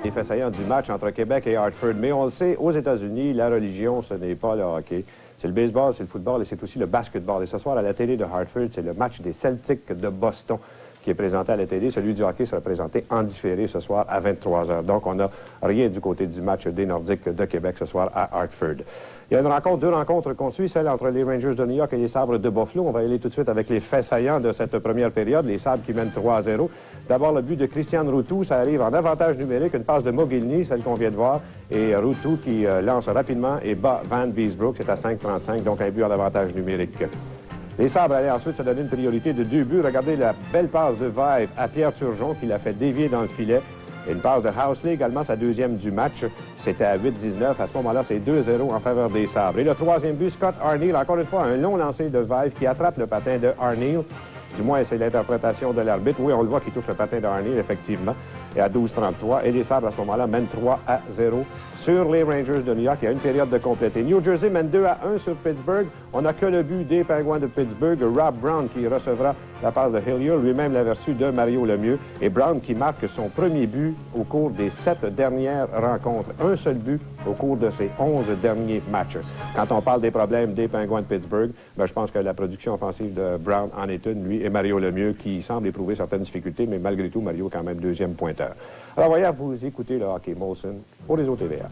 Les faits saillants du match entre Québec et Hartford. Mais on le sait, aux États-Unis, la religion, ce n'est pas le hockey. C'est le baseball, c'est le football et c'est aussi le basketball. Et ce soir, à la télé de Hartford, c'est le match des Celtics de Boston qui est présenté à la télé. Celui du hockey sera présenté en différé ce soir à 23h. Donc, on n'a rien du côté du match des Nordiques de Québec ce soir à Hartford. Il y a deux rencontres qu'on suit, celle entre les Rangers de New York et les Sabres de Buffalo. On va y aller tout de suite avec les faits saillants de cette première période, les Sabres qui mènent 3-0. D'abord, le but de Christian Routou, ça arrive en avantage numérique, une passe de Mogilny, celle qu'on vient de voir, et Routou qui lance rapidement et bat Van Beesbrook, c'est à 5,35, donc un but en avantage numérique. Les Sabres allaient ensuite se donner une priorité de 2 buts. Regardez la belle passe de Vaive à Pierre Turgeon qui l'a fait dévier dans le filet. Et une passe de Housley, également sa deuxième du match. C'était à 8-19. À ce moment-là, c'est 2-0 en faveur des Sabres. Et le troisième but, Scott Arniel, encore une fois, un long lancer de Vaive qui attrape le patin de Arniel. Du moins, c'est l'interprétation de l'arbitre. Oui, on le voit qui touche le patin d'Arniel, effectivement. Et à 12-33. Et les Sabres, à ce moment-là, mènent 3-0 sur les Rangers de New York. Il y a une période de compléter. New Jersey mène 2-1 sur Pittsburgh. On n'a que le but des Pingouins de Pittsburgh. Rob Brown qui recevra la passe de Hillier. Lui-même l'avait reçu de Mario Lemieux. Et Brown qui marque son premier but au cours des 7 dernières rencontres. Un seul but au cours de ses 11 derniers matchs. Quand on parle des problèmes des Pingouins de Pittsburgh, ben, je pense que la production offensive de Brown en est une, lui et Mario Lemieux, qui semble éprouver certaines difficultés, mais malgré tout, Mario quand même deuxième pointeur. Alors, voyez, vous écoutez le hockey Molson pour les OTVA.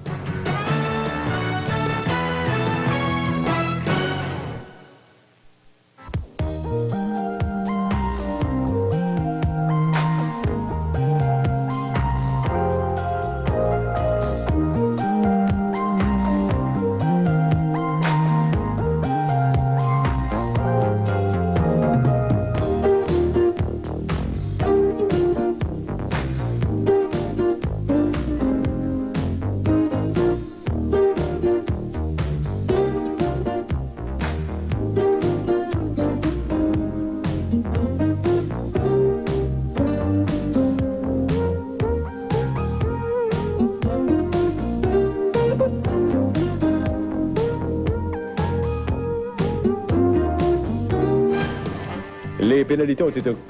Les pénalités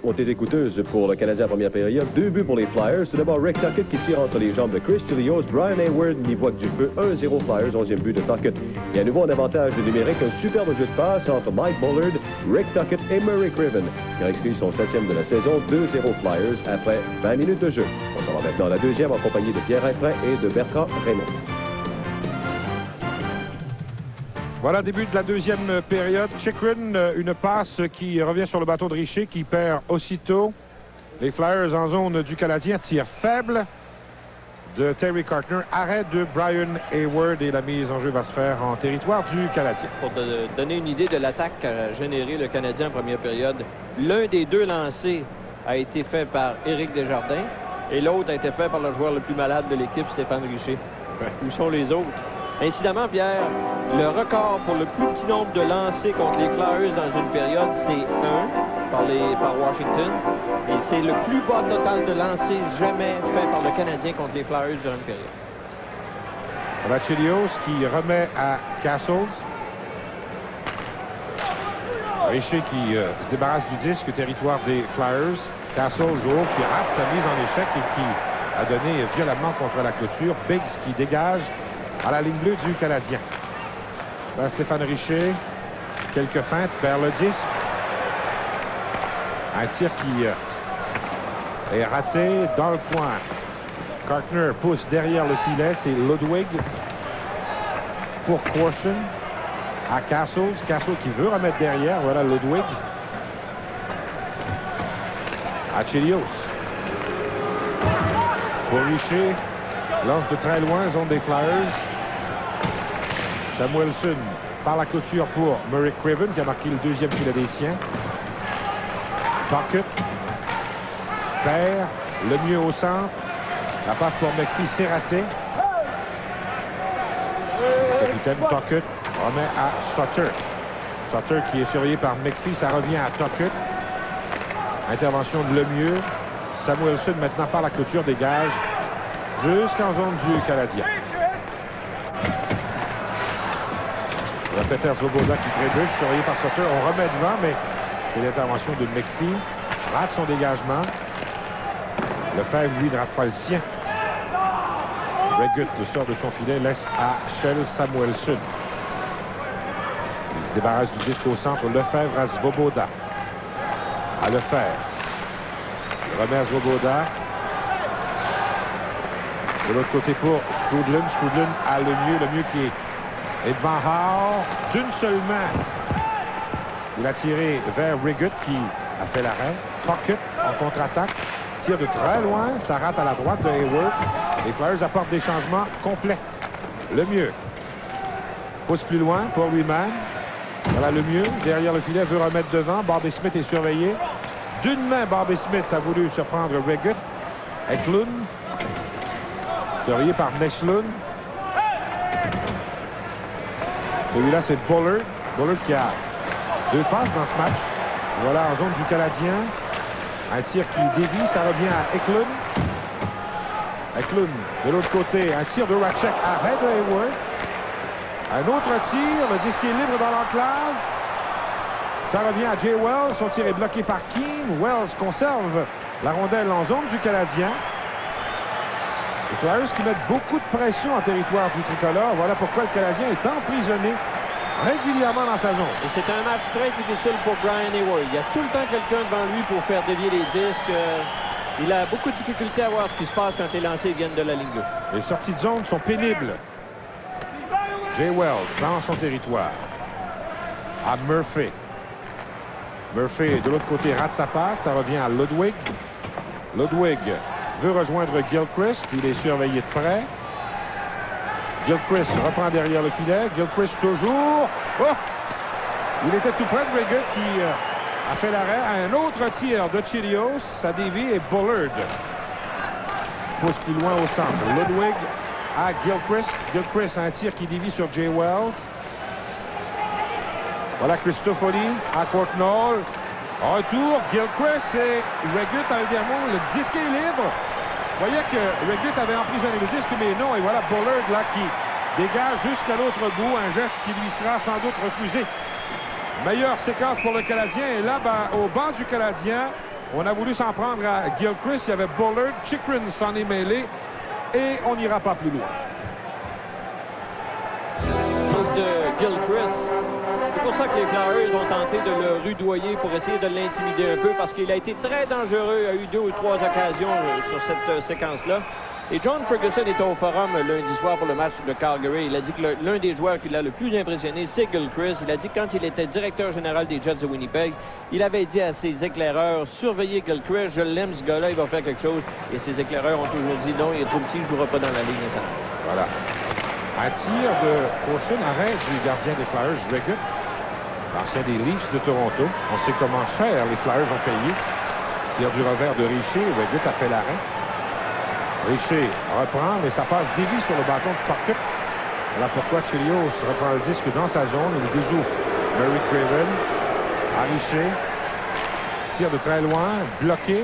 ont été coûteuses pour le Canadien en première période. 2 buts pour les Flyers. Tout d'abord, Rick Tocchet qui tire entre les jambes de Chris Chelios. Brian Hayward n'y voit que du feu. 1-0 Flyers, 11e but de Tocchet. Et à nouveau en avantage numérique, un superbe jeu de passe entre Mike Bullard, Rick Tocchet et Murray Craven. Qui a inscrit son 7e de la saison. 2-0 Flyers après 20 minutes de jeu. On s'en va maintenant à la deuxième en compagnie de Pierre Infray et de Bertrand Raymond. Voilà, début de la deuxième période. Chychrun, une passe qui revient sur le bateau de Richer, qui perd aussitôt Les Flyers en zone du Canadien. Tir faible de Terry Carkner. Arrêt de Brian Hayward et la mise en jeu va se faire en territoire du Canadien. Pour te donner une idée de l'attaque qu'a généré le Canadien en première période, l'un des deux lancés a été fait par Éric Desjardins et l'autre a été fait par le joueur le plus malade de l'équipe, Stéphane Richer. Où sont les autres? Incidemment, Pierre, le record pour le plus petit nombre de lancers contre les Flyers dans une période, c'est 1 par Washington. Et c'est le plus bas total de lancers jamais fait par le Canadien contre les Flyers durant une période. Chelios qui remet à Castles. Richer qui se débarrasse du disque, territoire des Flyers. Castles qui rate sa mise en échec et qui a donné violemment contre la clôture. Biggs qui dégage à la ligne bleue du Canadien. Là, Stéphane Richer, quelques feintes, perd le disque. Un tir qui est raté dans le coin. Carkner pousse derrière le filet, c'est Ludwig pour Corson à Castles. Castles qui veut remettre derrière, voilà Ludwig. À Chelios. Pour Richer, lance de très loin, zone des Flyers. Samuelsson par la clôture pour Murray Craven qui a marqué le deuxième filet des siens. Puckett perd le mieux au centre. La passe pour McPhee, c'est raté. Le capitaine Puckett remet à Sutter. Sutter qui est surveillé par McPhee, ça revient à Puckett. Intervention de Lemieux. Samuelsson maintenant par la clôture dégage jusqu'en zone du Canadien. Peter Svoboda qui trébuche, surveillé par Sutter. On remet devant, mais c'est l'intervention de McPhee. Rate son dégagement. Lefebvre, lui, ne rate pas le sien. Regut sort de son filet, laisse à Shell Samuelsson. Il se débarrasse du disque au centre. Lefebvre à Svoboda. À Lefebvre. Il remet à Svoboda. De l'autre côté pour Strudlin. Strudlin a le mieux qui est devant Howe. D'une seule main. Il a tiré vers Regut qui a fait l'arrêt. Puckett en contre-attaque. Tire de très loin. Ça rate à la droite de Hayward. Les Flyers apportent des changements complets. Le mieux. Pousse plus loin pour lui-même. Voilà le mieux. Derrière le filet, veut remettre devant. Bobby Smith est surveillé. D'une main, Bobby Smith a voulu surprendre Regut. Eklund. Surveillé par Neslund. Celui-là, c'est Bullard. Bullard qui a 2 passes dans ce match. Voilà en zone du Canadien. Un tir qui dévie, ça revient à Eklund. Eklund, de l'autre côté, un tir de Ratchek arrête de Hayward. Un autre tir, le disque est libre dans l'enclave. Ça revient à Jay Wells. Son tir est bloqué par Keane. Wells conserve la rondelle en zone du Canadien. Les Flyers qui mettent beaucoup de pression en territoire du tricolore. Voilà pourquoi le Canadien est emprisonné régulièrement dans sa zone. Et c'est un match très difficile pour Brian Hayward. Il y a tout le temps quelqu'un devant lui pour faire dévier les disques. Il a beaucoup de difficultés à voir ce qui se passe quand les lancers viennent de la ligne bleue. Les sorties de zone sont pénibles. Jay Wells dans son territoire. À Murphy. Murphy, de l'autre côté, rate sa passe. Ça revient à Ludwig. Ludwig veut rejoindre Gilchrist. Il est surveillé de près. Gilchrist reprend derrière le filet. Gilchrist toujours. Oh! Il était tout près de Regut qui a fait l'arrêt. Un autre tir de Chelios. Ça dévie et Bullard pousse plus loin au centre. Ludwig à Gilchrist. Gilchrist a un tir qui dévie sur Jay Wells. Voilà Cristofori à Courtnall. Retour, Gilchrist et Regut à un dernier. Le disque est libre. Je voyais que Regut avait emprisonné le disque, mais non. Et voilà Bullard là qui dégage jusqu'à l'autre bout. Un geste qui lui sera sans doute refusé. Meilleure séquence pour le Canadien. Et là, au banc du Canadien, on a voulu s'en prendre à Gilchrist. Il y avait Bullard. Chychrun s'en est mêlé. Et on n'ira pas plus loin. De Gilchrist. C'est pour ça que les Flyers ont tenté de le rudoyer pour essayer de l'intimider un peu parce qu'il a été très dangereux. Il a eu 2 ou 3 occasions sur cette séquence-là. Et John Ferguson était au forum lundi soir pour le match de Calgary. Il a dit que l'un des joueurs qui l'a le plus impressionné, c'est Gilchrist. Il a dit que quand il était directeur général des Jets de Winnipeg, il avait dit à ses éclaireurs, surveillez Gilchrist, je l'aime ce gars-là, il va faire quelque chose. Et ses éclaireurs ont toujours dit non, il est trop petit, il ne jouera pas dans la Ligue nationale. Voilà. Un tir de Corson, arrêt du gardien des Flyers, Rickett, l'ancien des Leafs de Toronto. On sait comment cher les Flyers ont payé. Tir du revers de Richer, Rickett a fait l'arrêt. Richer reprend, mais ça passe dévie sur le bâton de Tocchet. Voilà pourquoi Chelios reprend le disque dans sa zone. Il déjoue Murray Craven à Richer. Tire de très loin, bloqué.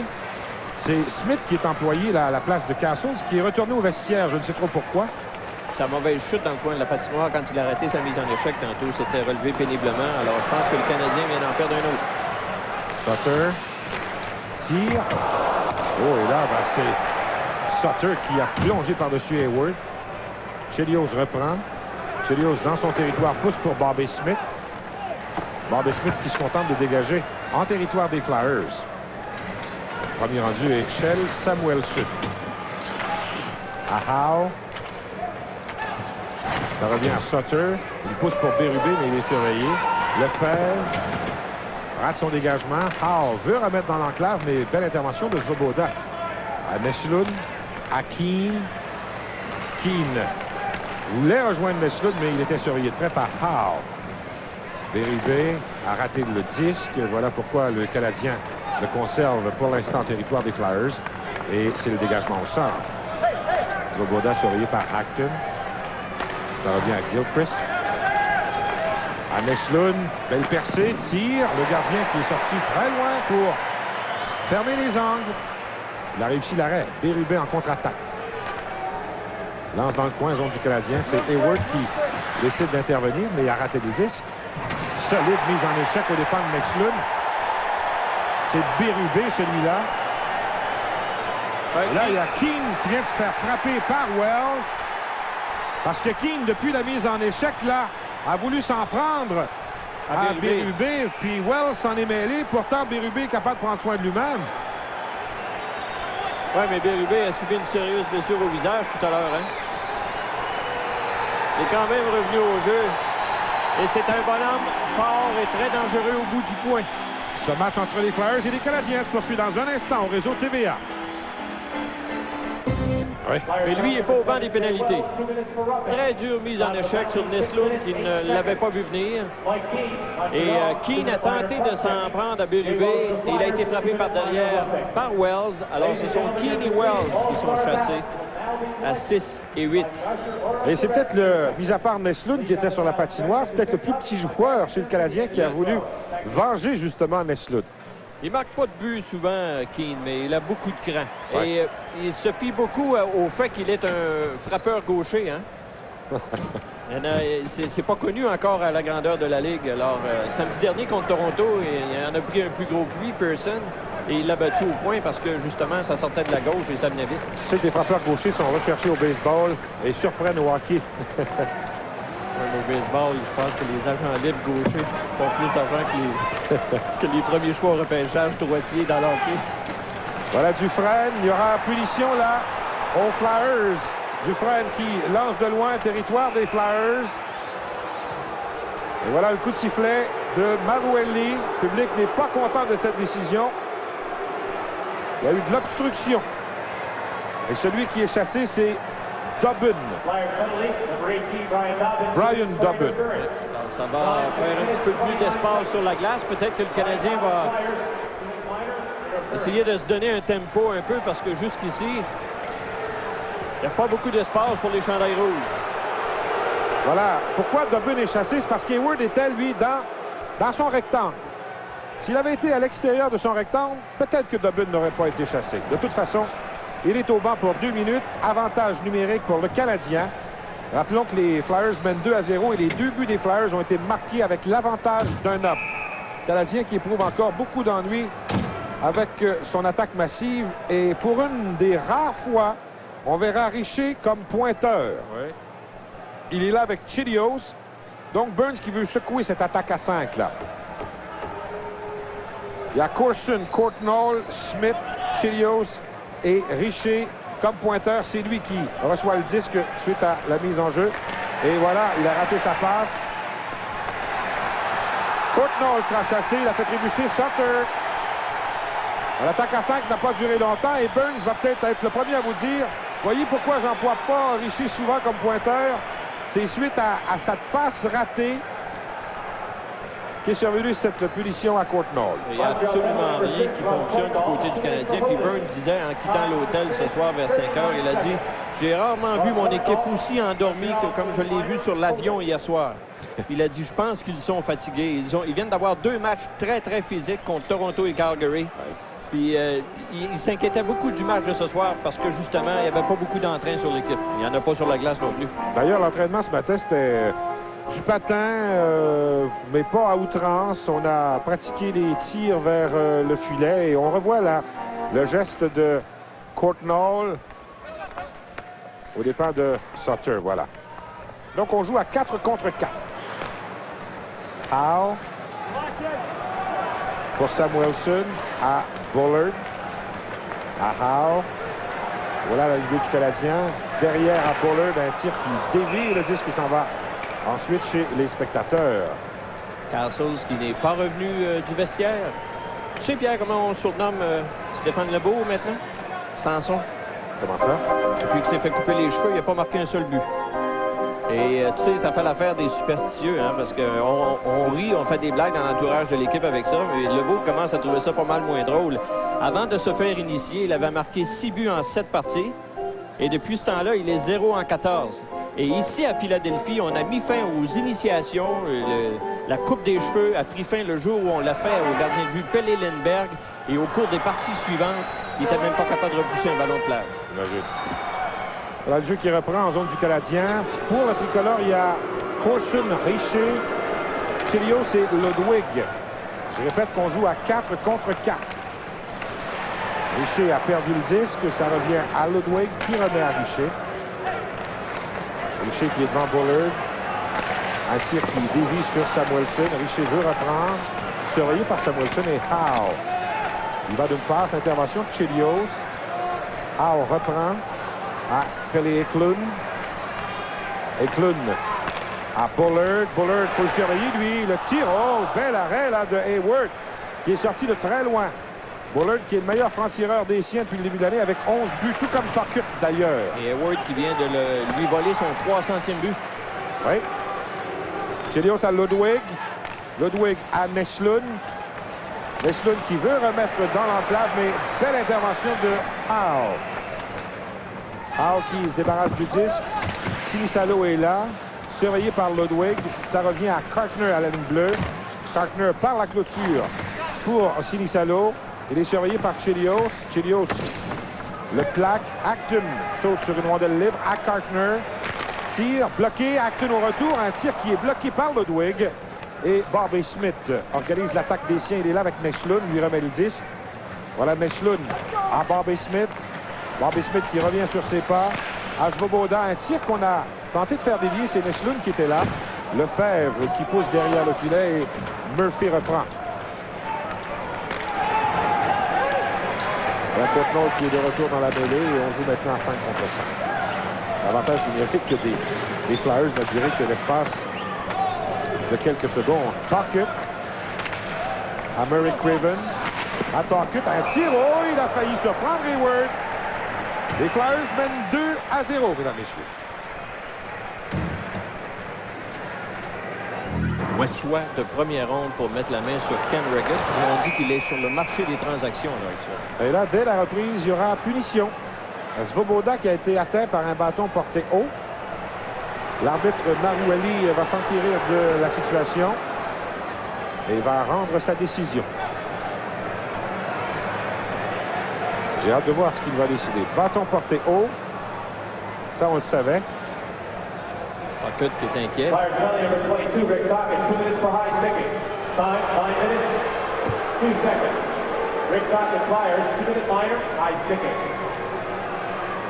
C'est Smith qui est employé là, à la place de Castles, qui est retourné au vestiaire. Je ne sais trop pourquoi. Sa mauvaise chute dans le coin de la patinoire quand il a arrêté sa mise en échec tantôt, s'était relevé péniblement. Alors je pense que le Canadien vient d'en perdre un autre. Sutter tire. Oh, et là, ben, c'est Sutter qui a plongé par-dessus Hayward. Chelios reprend. Chelios dans son territoire pousse pour Bobby Smith. Bobby Smith qui se contente de dégager en territoire des Flyers. Premier rendu est Shell Samuelson. À Howe. Ça revient à Sutter. Il pousse pour Bérubé, mais il est surveillé. Lefebvre rate son dégagement. Howe veut remettre dans l'enclave, mais belle intervention de Svoboda. À Meslund. À Keane. Keane voulait rejoindre Meslund, mais il était surveillé de près par Howe. Bérubé a raté le disque. Voilà pourquoi le Canadien le conserve pour l'instant en territoire des Flyers. Et c'est le dégagement au sort. Svoboda surveillé par Acton. Ça revient à Gilchrist. À Meslund, belle percée, tire. Le gardien qui est sorti très loin pour fermer les angles. Il a réussi l'arrêt. Bérubé en contre-attaque. Lance dans le coin, zone du Canadien. C'est Hayward qui décide d'intervenir, mais il a raté le disque. Solide mise en échec au départ de Meslund. C'est Bérubé, celui-là. Là, il y a Keane qui vient de se faire frapper par Wells. Parce que Keane, depuis la mise en échec, là, a voulu s'en prendre à Bérubé. Puis Wells s'en est mêlé. Pourtant, Bérubé est capable de prendre soin de lui-même. Oui, mais Bérubé a subi une sérieuse blessure au visage tout à l'heure. Hein? Il est quand même revenu au jeu. Et c'est un bonhomme fort et très dangereux au bout du point. Ce match entre les Flyers et les Canadiens se poursuit dans un instant au réseau TVA. Oui. Mais lui, il n'est pas au banc des pénalités. Très dure mise en échec sur Meslund qui ne l'avait pas vu venir. Et Keane a tenté de s'en prendre à Bérubé et il a été frappé par derrière par Wells. Alors ce sont Keane et Wells qui sont chassés à 6 et 8. Et c'est peut-être le, mis à part Meslund qui était sur la patinoire, c'est peut-être le plus petit joueur chez le Canadien qui a voulu venger justement Meslund. Il marque pas de but souvent, Keane, mais il a beaucoup de cran. Ouais. Et il se fie beaucoup au fait qu'il est un frappeur gaucher. Hein? C'est pas connu encore à la grandeur de la Ligue. Alors, samedi dernier contre Toronto, il en a pris un plus gros que lui, Pearson, et il l'a battu au point parce que, justement, ça sortait de la gauche et ça venait vite. Tu sais que les frappeurs gauchers sont recherchés au baseball et surprennent au hockey. Au baseball, je pense que les agents libres gauchers font plus d'argent que les premiers choix au repêchage droitiers dans l'hockey. Voilà Dufresne. Il y aura punition là aux Flyers. Dufresne qui lance de loin territoire des Flyers. Et voilà le coup de sifflet de Maruelli. Le public n'est pas content de cette décision. Il y a eu de l'obstruction. Et celui qui est chassé, c'est Dobbin. Brian Dobbin. Ça va faire un petit peu plus d'espace sur la glace. Peut-être que le Canadien va essayer de se donner un tempo un peu parce que jusqu'ici, il n'y a pas beaucoup d'espace pour les chandails rouges. Voilà. Pourquoi Dobbin est chassé? C'est parce qu'Hayward était, lui, dans son rectangle. S'il avait été à l'extérieur de son rectangle, peut-être que Dobbin n'aurait pas été chassé. De toute façon, il est au banc pour 2 minutes. Avantage numérique pour le Canadien. Rappelons que les Flyers mènent 2-0 et les 2 buts des Flyers ont été marqués avec l'avantage d'un homme. Le Canadien qui éprouve encore beaucoup d'ennuis avec son attaque massive. Et pour une des rares fois, on verra Richer comme pointeur. Oui. Il est là avec Chelios. Donc Burns qui veut secouer cette attaque à 5 là. Il y a Corson, Courtnall, Schmidt, Chelios et Richer comme pointeur. C'est lui qui reçoit le disque suite à la mise en jeu. Et voilà, il a raté sa passe. Courtnall sera chassé. Il a fait trébucher Sutter. L'attaque à 5 n'a pas duré longtemps et Burns va peut-être être le premier à vous dire, voyez pourquoi j'emploie pas Richer souvent comme pointeur. C'est suite à cette passe ratée qui est survenue cette punition à Courtnall. Il n'y a absolument rien qui fonctionne du côté du Canadien. Puis Burns disait en quittant l'hôtel ce soir vers 5 heures, il a dit, j'ai rarement vu mon équipe aussi endormie que comme je l'ai vu sur l'avion hier soir. Il a dit, je pense qu'ils sont fatigués. Ils viennent d'avoir 2 matchs très, très physiques contre Toronto et Calgary. Puis il s'inquiétait beaucoup du match de ce soir parce que justement, il n'y avait pas beaucoup d'entrain sur l'équipe. Il n'y en a pas sur la glace non plus. D'ailleurs, l'entraînement ce matin, c'était du patin, mais pas à outrance. On a pratiqué des tirs vers le filet et on revoit là le geste de Courtnall au départ de Sutter. Voilà. Donc, on joue à 4 contre 4. Howe pour Samuelsson à Bullard, à Howe. Voilà l'arrivée du Canadien. Derrière à Bullard, un tir qui dévie le disque qui s'en va ensuite chez les spectateurs. Castles qui n'est pas revenu du vestiaire. Tu sais, Pierre, comment on surnomme Stéphane Lebeau maintenant? Samson. Comment ça? Depuis qu'il s'est fait couper les cheveux, il n'a pas marqué un seul but. Et tu sais, ça fait l'affaire des superstitieux, hein, parce qu'on rit, on fait des blagues dans l'entourage de l'équipe avec ça, mais Lebeau commence à trouver ça pas mal moins drôle. Avant de se faire initier, il avait marqué 6 buts en 7 parties, et depuis ce temps-là, il est 0 en 14. Et ici, à Philadelphie, on a mis fin aux initiations. La coupe des cheveux a pris fin le jour où on l'a fait au gardien de but Pelle Lindbergh, et au cours des parties suivantes, il n'était même pas capable de repousser un ballon de plage. Imagine. Voilà le jeu qui reprend en zone du Canadien. Pour le tricolore, il y a Corson, Richer, Chelios et Ludwig. Je répète qu'on joue à 4 contre 4. Richer a perdu le disque. Ça revient à Ludwig qui remet à Richer. Richer qui est devant Bullard. Un tir qui dévie sur Samuelsson. Richer veut reprendre. Surveillé par Samuelsson et Howe. Il va d'une passe. Intervention de Chelios. Howe reprend. À Pelle Eklund. Eklund à Bullard. Bullard, il faut le surveiller, lui. Le tir, oh, bel arrêt là, de Hayward, qui est sorti de très loin. Bullard, qui est le meilleur franc-tireur des siens depuis le début de l'année, avec 11 buts, tout comme Tocchet d'ailleurs. Et Hayward qui vient de lui voler son 300e but. Oui. Chelios à Ludwig. Ludwig à Neslund. Neslund qui veut remettre dans l'enclave, mais belle intervention de Howe. Howe qui se débarrasse du disque. Sinisalo est là, surveillé par Ludwig. Ça revient à Carkner à la ligne bleue. Carkner par la clôture pour Sinisalo. Il est surveillé par Chelios. Chelios le plaque. Acton saute sur une rondelle libre à Carkner. Tir bloqué. Acton au retour. Un tir qui est bloqué par Ludwig. Et Bobby Smith organise l'attaque des siens. Il est là avec Neslund. Lui remet le disque. Voilà Neslund à Bobby Smith. Bobby Smith qui revient sur ses pas. À Svoboda, un tir qu'on a tenté de faire dévier, c'est Neslund qui était là. Lefebvre qui pousse derrière le filet et Murphy reprend. Courtnall qui est de retour dans la mêlée et on joue maintenant à 5 contre 5. L'avantage numérique que des Flyers n'a duré que l'espace de quelques secondes. Tocchet à Murray Craven. À Tocchet, un tir. Oh, il a failli surprendre Hayward. Les Flyers mènent 2-0, mesdames, messieurs. Choix de première ronde pour mettre la main sur Ken Reggett. On dit qu'il est sur le marché des transactions à l'heure actuelle. Et là, dès la reprise, il y aura punition. Svoboda qui a été atteint par un bâton porté haut. L'arbitre Marouali va s'enquérir de la situation et va rendre sa décision. J'ai hâte de voir ce qu'il va décider. Bâton porté haut. Ça, on le savait. Tocchet qui est inquiet.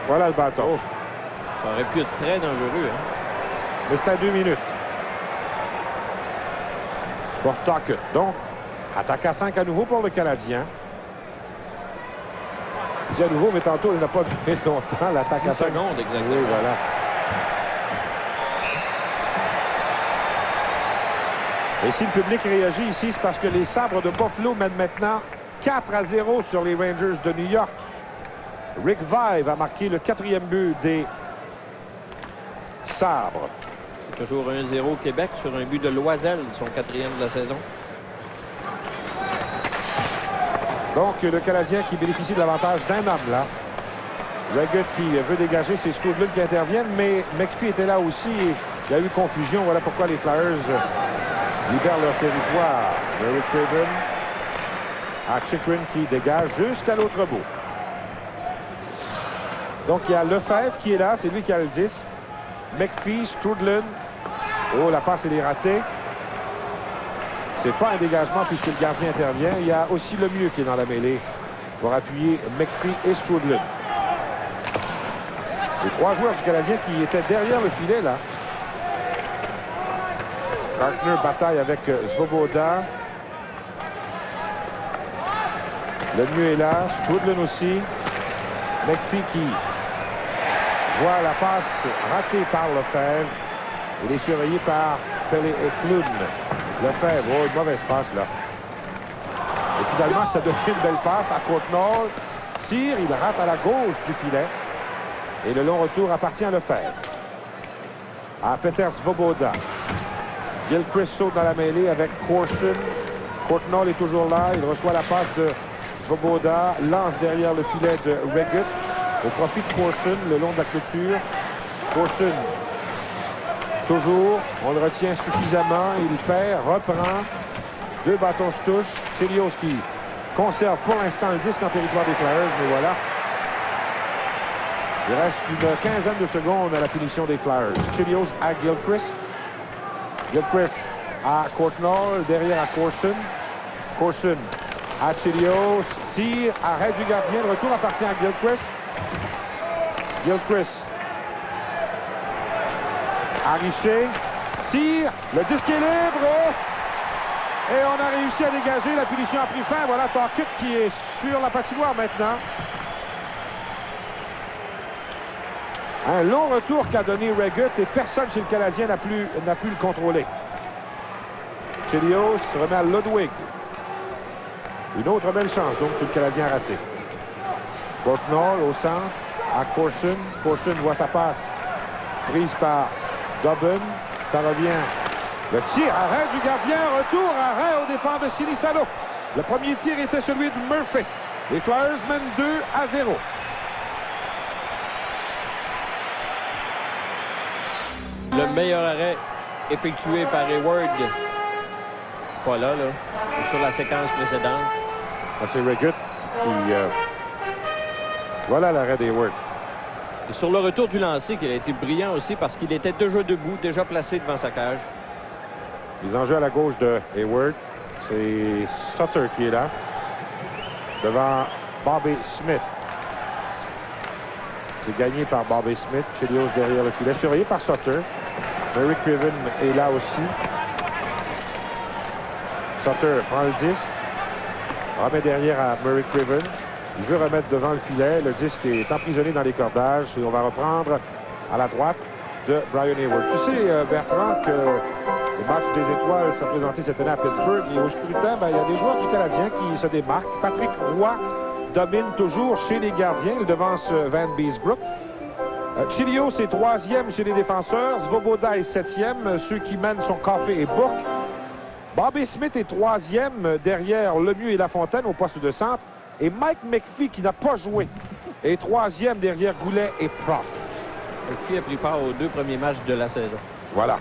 Voilà le bâton. Oh, ça aurait pu être très dangereux. Hein? Mais c'est à 2 minutes. Pour Tocchet. Donc, attaque à 5 à nouveau pour le Canadien. dis à nouveau, mais tantôt, il n'a pas duré longtemps, l'attaque à 10 secondes, exactement. Oui, voilà. Et si le public réagit ici, c'est parce que les Sabres de Buffalo mènent maintenant 4-0 sur les Rangers de New York. Rick Vaive a marqué le 4e but des Sabres. C'est toujours 1-0 Québec sur un but de Loisel, son 4e de la saison. Donc, le Canadien qui bénéficie de l'avantage d'un homme, là. Regut qui veut dégager, c'est Skoudlund qui interviennent, mais McPhee était là aussi et il y a eu confusion. Voilà pourquoi les Flyers libèrent leur territoire. Murray Craven à Chychrun qui dégage jusqu'à l'autre bout. Donc, il y a Lefebvre qui est là, c'est lui qui a le 10. McPhee, Skoudlund. Oh, la passe, elle est ratée. C'est pas un dégagement puisque le gardien intervient. Il y a aussi Lemieux qui est dans la mêlée pour appuyer McPhee et Skoudlund. Les 3 joueurs du Canadien qui étaient derrière le filet, là. Gartner bataille avec Svoboda. Lemieux est là. Skoudlund aussi. McPhee qui voit la passe ratée par Lefebvre. Il est surveillé par Pelé et Clune. Lefebvre, oh, une mauvaise passe là. Et finalement, ça devient une belle passe à Côte-Nord. Tire, il rate à la gauche du filet. Et le long retour appartient à Lefebvre. À Peter Svoboda. Gilchrist saute dans la mêlée avec Corson. Côte-Nord est toujours là. Il reçoit la passe de Svoboda. Lance derrière le filet de Regut. Au profit de Corson, le long de la clôture. Corson. Toujours, on le retient suffisamment, il perd, reprend, 2 bâtons se touchent. Chelios qui conserve pour l'instant le disque en territoire des Flyers, mais voilà. Il reste une quinzaine de secondes à la punition des Flyers. Chelios à Gilchrist. Gilchrist à Courtnall, derrière à Corson. Corson à Chelios, tire, arrêt du gardien, le retour appartient à Gilchrist. Gilchrist à Richer, tire, le disque est libre, et on a réussi à dégager, la punition a pris fin. Voilà Tocchet qui est sur la patinoire maintenant. Un long retour qu'a donné Regut et personne chez le Canadien n'a pu le contrôler. Chelios remet à Ludwig. Une autre belle chance donc que le Canadien a raté. Courtnall au centre à Corson. Corson voit sa passe prise par Dobbin, ça revient. Le tir, arrêt du gardien, retour, arrêt au départ de Sinisalo. Le premier tir était celui de Murphy. Les Flyers mènent 2-0. Le meilleur arrêt effectué par Hayward. Pas là, sur la séquence précédente. C'est Regut qui... Voilà l'arrêt d'Hayward. Et sur le retour du lancer, qu'il a été brillant aussi parce qu'il était déjà debout, déjà placé devant sa cage. Les enjeux à la gauche de Hayward. C'est Sutter qui est là. Devant Bobby Smith. C'est gagné par Bobby Smith. Chelios derrière le filet. Surveillé par Sutter. Murray Craven est là aussi. Sutter prend le disque. Remet derrière à Murray Craven. Il veut remettre devant le filet. Le disque est emprisonné dans les cordages. Et on va reprendre à la droite de Brian Hayward. Tu sais, Bertrand, que le match des étoiles s'est présenté cette année à Pittsburgh. Et au scrutin, il y a des joueurs du Canadien qui se démarquent. Patrick Roy domine toujours chez les gardiens. Il devance Van Beesbrook. Chelios est 3e chez les défenseurs. Svoboda est 7e. Ceux qui mènent sont Coffey et Bourque. Bobby Smith est 3e derrière Lemieux et Lafontaine au poste de centre. Et Mike McPhee, qui n'a pas joué, est 3e derrière Goulet et Propp. McPhee a pris part aux 2 premiers matchs de la saison. Voilà.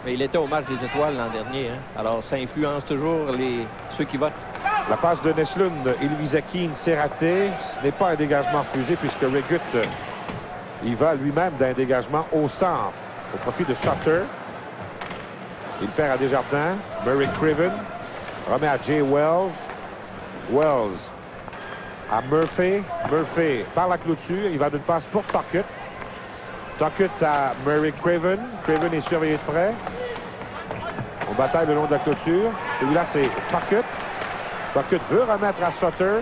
Mais il était au match des étoiles l'an dernier. Alors, ça influence toujours ceux qui votent. La passe de Neslund et Louis Akin s'est ratée. Ce n'est pas un dégagement refusé puisque Regut, il va lui-même d'un dégagement au centre. Au profit de Sutter. Il perd à Desjardins. Murray Craven remet à Jay Wells. Wells à Murphy. Murphy par la clôture. Il va d'une passe pour Tocchet. Tocchet à Murray Craven. Craven est surveillé de près. On bataille le long de la clôture. Celui-là, c'est Tocchet. Tuckett veut remettre à Sutter.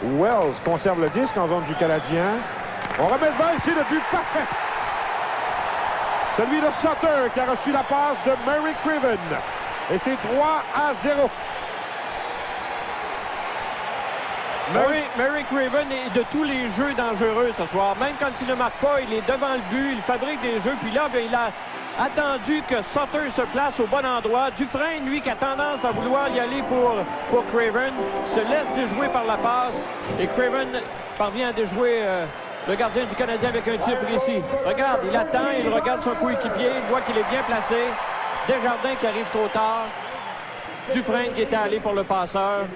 Wells conserve le disque en zone du Canadien. On remet devant ici le but parfait. Celui de Sutter qui a reçu la passe de Murray Craven. Et c'est 3-0. Murray Craven est de tous les jeux dangereux ce soir. Même quand il ne marque pas, il est devant le but, il fabrique des jeux. Puis là, bien, il a attendu que Sutter se place au bon endroit. Dufresne, lui, qui a tendance à vouloir y aller pour Craven, se laisse déjouer par la passe. Et Craven parvient à déjouer le gardien du Canadien avec un tir précis. Regarde, il attend, il regarde son coéquipier, il voit qu'il est bien placé. Desjardins qui arrive trop tard. Dufresne qui était allé pour le passeur.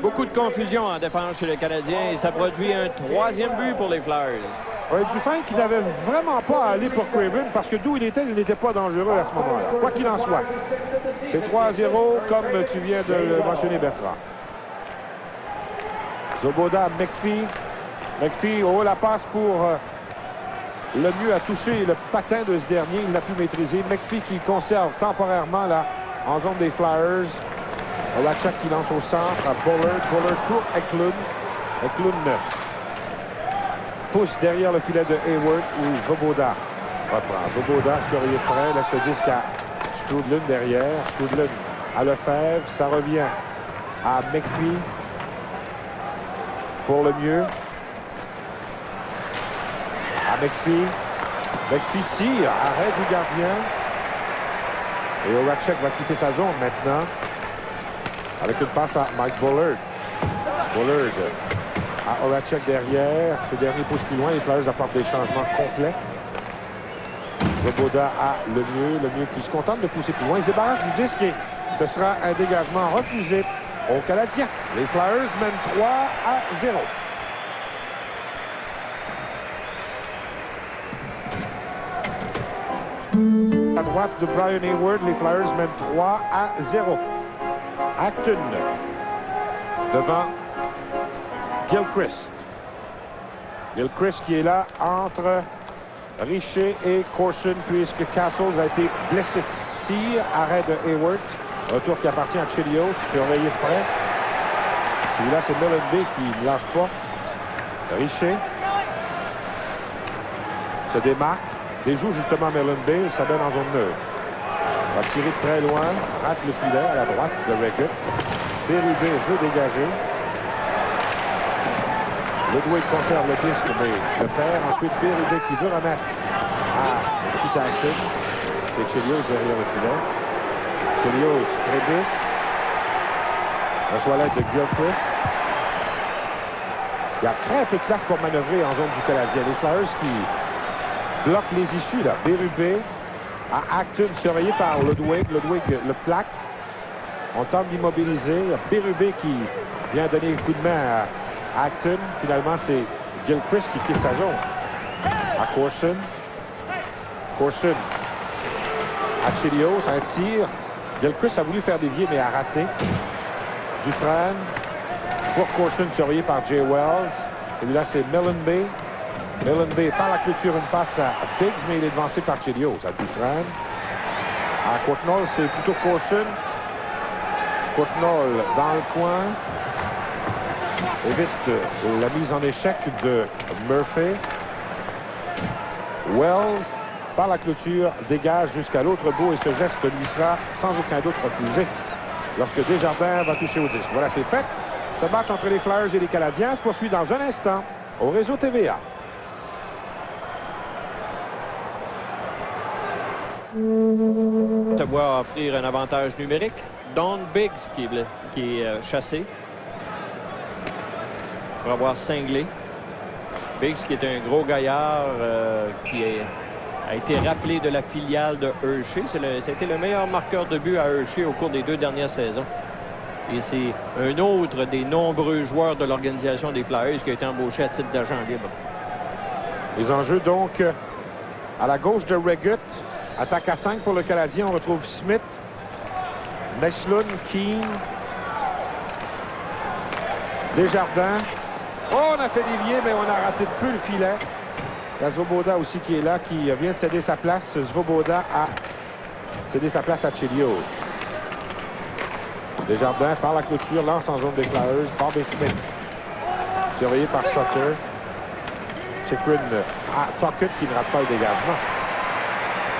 Beaucoup de confusion en défense chez le Canadien et ça produit un 3e but pour les Flyers. Oui, Dufresne qui n'avait vraiment pas à aller pour Craven parce que d'où il n'était pas dangereux à ce moment-là. Quoi qu'il en soit. C'est 3-0 comme tu viens de le mentionner, Bertrand. Svoboda, McPhee. McPhee, la passe pour le mieux à toucher le patin de ce dernier. Il n'a pu maîtriser. McPhee qui conserve temporairement là en zone des Flyers. Horachek qui lance au centre à Bullard. Bullard pour Eklund. Eklund pousse derrière le filet de Hayward où Svoboda reprend. Svoboda surveillé de près, laisse le disque à Strudlund derrière. Strudlund à Lefebvre. Ça revient à McPhee pour le mieux. À McPhee. McPhee tire. Arrêt du gardien. Et Horachek va quitter sa zone maintenant. Avec une passe à Mike Bullard. Bullard à Horachek derrière. Ce dernier pousse plus loin. Les Flyers apportent des changements complets. Svoboda a le mieux qui se contente de pousser plus loin. Il se débarrasse du disque et ce sera un dégagement refusé aux Canadiens. Les Flyers mènent 3-0. À droite de Brian Hayward, les Flyers mènent 3-0. Acton devant Gilchrist. Gilchrist qui est là entre Richer et Corson puisque Castles a été blessé. Tir, arrêt de Hayward. Retour qui appartient à Chelios, surveillé de près. Celui-là, c'est Mellenby qui ne lâche pas. Richer se démarque. Déjoue justement Mellenby, ça donne en zone neutre. Va tirer de très loin, rate le filet à la droite de Reggett. Berube veut dégager. Ludwig conserve le disque, mais le perd. Ensuite, Berube qui veut remettre à Pete Acton. C'est Chelios derrière le filet. Chelios trébuche. Reçoit l'aide de Gilchrist. Il y a très peu de place pour manœuvrer en zone du Canadien. Les Flyers qui bloque les issues, là. Berube à Acton, surveillé par Ludwig. Ludwig le plaque. On tente d'immobiliser. Berube qui vient donner un coup de main à Acton. Finalement, c'est Gilchrist qui quitte sa zone. À Corson. Corson à Chelios, un tir. Gilchrist a voulu faire dévier, mais a raté. Dufresne pour Corson, surveillé par Jay Wells. Et là, c'est Mellenby. Mellenby par la clôture, une passe à Biggs, mais il est devancé par Chelios à Dufresne. À Courtnall, c'est plutôt Corson. Courtnall dans le coin. Évite la mise en échec de Murphy. Wells, par la clôture, dégage jusqu'à l'autre bout et ce geste lui sera sans aucun doute refusé lorsque Desjardins va toucher au disque. Voilà, c'est fait. Ce match entre les Flyers et les Canadiens se poursuit dans un instant au réseau TVA. Se voit offrir un avantage numérique. Don Biggs qui est chassé pour avoir cinglé. Biggs qui est un gros gaillard qui a été rappelé de la filiale de Hershey. C'était le meilleur marqueur de but à Hershey au cours des 2 dernières saisons. Et c'est un autre des nombreux joueurs de l'organisation des Flyers qui a été embauché à titre d'agent libre. Les enjeux donc à la gauche de Reggett. Attaque à 5 pour le Canadien. On retrouve Smith, Meslund, Keane, Desjardins. Oh, on a fait dévier, mais on a raté de peu le filet. Il y a Svoboda aussi qui est là, qui vient de céder sa place. Svoboda a cédé sa place à Chelios. Desjardins par la clôture, lance en zone des Flyers. Bobby Smith, surveillé par Sutter. Chychrun à Puckett qui ne rate pas le dégagement.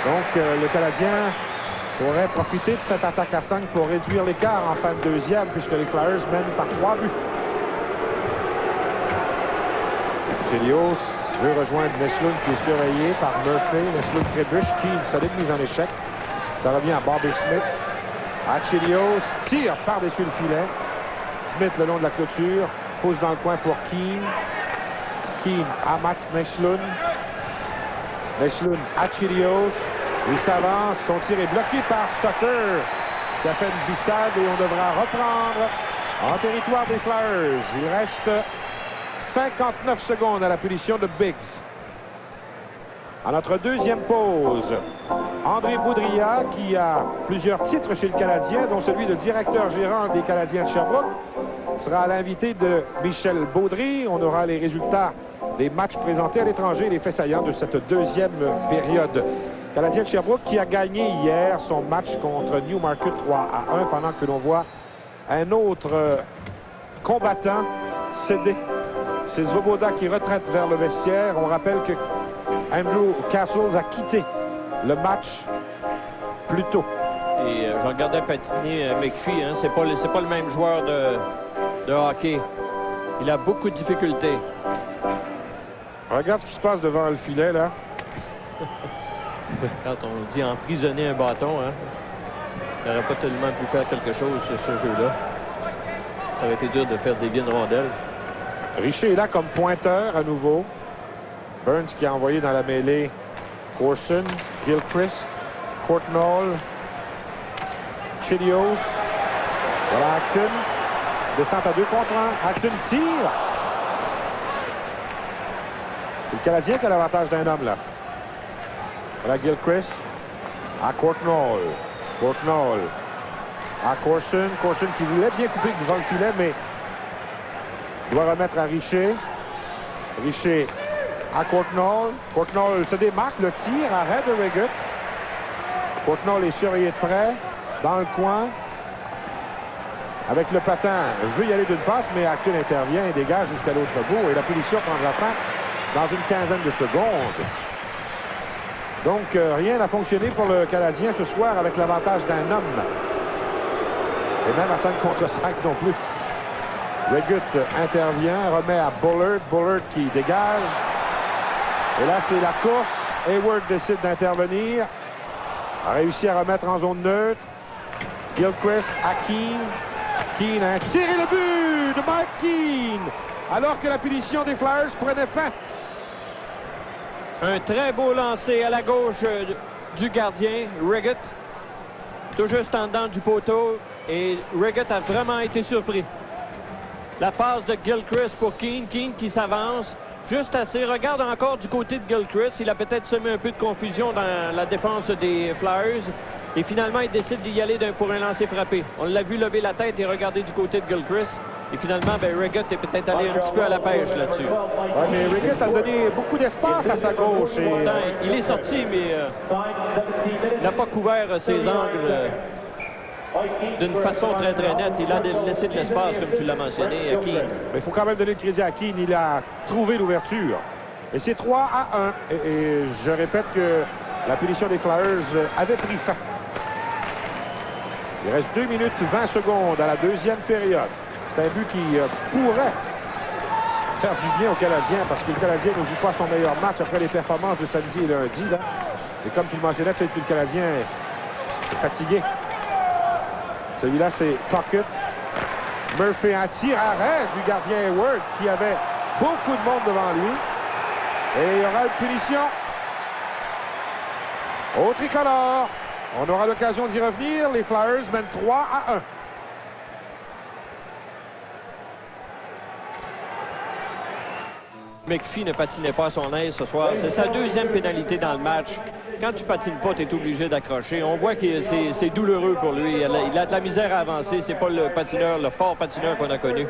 Donc, le Canadien pourrait profiter de cette attaque à 5 pour réduire l'écart en fin de deuxième, puisque les Flyers mènent par 3 buts. Chelios veut rejoindre Neshlund qui est surveillé par Murphy. Neshlund trébuche, qui une solide mise en échec. Ça revient à Bobby Smith. À Chelios, tire par-dessus le filet. Smith le long de la clôture, pousse dans le coin pour Keane. Keane à Mats Neshlund. Neshlund à Chelios. Il s'avance, son tir est bloqué par Sutter qui a fait une glissade et on devra reprendre en territoire des Flyers. Il reste 59 secondes à la punition de Biggs. À notre deuxième pause, André Boudria, qui a plusieurs titres chez le Canadien, dont celui de directeur gérant des Canadiens de Sherbrooke, sera l'invité de Michel Baudry. On aura les résultats des matchs présentés à l'étranger, les faits saillants de cette deuxième période. Canadien de Sherbrooke qui a gagné hier son match contre Newmarket 3-1 pendant que l'on voit un autre combattant céder. C'est Svoboda qui retraite vers le vestiaire. On rappelle que Andrew Castles a quitté le match plus tôt. Et je regardais patiner McPhee, hein, c'est pas le même joueur de hockey. Il a beaucoup de difficultés. Regarde ce qui se passe devant le filet, là. Quand on dit emprisonner un bâton, hein, il n'aurait pas tellement pu faire quelque chose sur ce jeu-là. Ça aurait été dur de faire des bien rondelles. Richer est là comme pointeur à nouveau. Burns qui a envoyé dans la mêlée Corson, Gilchrist, Courtnall, Chelios. Voilà Acton. Descente à 2 contre 1. Acton tire. C'est le Canadien qui a l'avantage d'un homme là. Voilà Gilchrist à Courtnall. Courtnall à Corson. Corson qui voulait bien couper devant le filet, mais doit remettre à Richer. Richer à Courtnall. Courtnall se démarque, le tir, arrêt de Riggott. Courtnall est surveillé de près, dans le coin. Avec le patin, veut y aller d'une passe, mais Acton intervient et dégage jusqu'à l'autre bout. Et la punition prendra fin dans une quinzaine de secondes. Donc, rien n'a fonctionné pour le Canadien ce soir avec l'avantage d'un homme. Et même à 5 contre 5 non plus. Riggott intervient, remet à Bullard. Bullard qui dégage. Et là, c'est la course. Hayward décide d'intervenir. A réussi à remettre en zone neutre. Gilchrist à Keane. Keane a tiré le but de Mike Keane. Alors que la punition des Flyers prenait fin. Un très beau lancer à la gauche du gardien, Riggott. Tout juste en dedans du poteau. Et Riggott a vraiment été surpris. La passe de Gilchrist pour Keane. Keane qui s'avance juste assez. Regarde encore du côté de Gilchrist. Il a peut-être semé un peu de confusion dans la défense des Flyers. Et finalement, il décide d'y aller pour un lancer frappé. On l'a vu lever la tête et regarder du côté de Gilchrist. Et finalement, Riggott est peut-être allé un petit peu à la pêche là-dessus. Oui, mais Riggott a donné beaucoup d'espace à sa gauche. Et... Pourtant, il est sorti, mais il n'a pas couvert ses angles d'une façon très, très nette. Il a laissé de l'espace, comme tu l'as mentionné, à Keane. Mais il faut quand même donner le crédit à Keane. Il a trouvé l'ouverture. Et c'est 3-1. Et je répète que la punition des Flyers avait pris fin. Il reste 2 minutes 20 secondes à la deuxième période. C'est un but qui pourrait faire du bien aux Canadiens parce que le Canadien ne joue pas son meilleur match après les performances de samedi et lundi. Là. Et comme tu le mentionnais, peut-être que le Canadien est fatigué. Celui-là, c'est Puckett. Murphy, un tir arrêt du gardien Hayward qui avait beaucoup de monde devant lui. Et il y aura une punition au tricolore. On aura l'occasion d'y revenir. Les Flyers mènent 3-1. McPhee ne patinait pas à son aise ce soir. C'est sa deuxième pénalité dans le match. Quand tu patines pas, tu es obligé d'accrocher. On voit que c'est douloureux pour lui. Il a de la misère à avancer. C'est pas le patineur, le fort patineur qu'on a connu.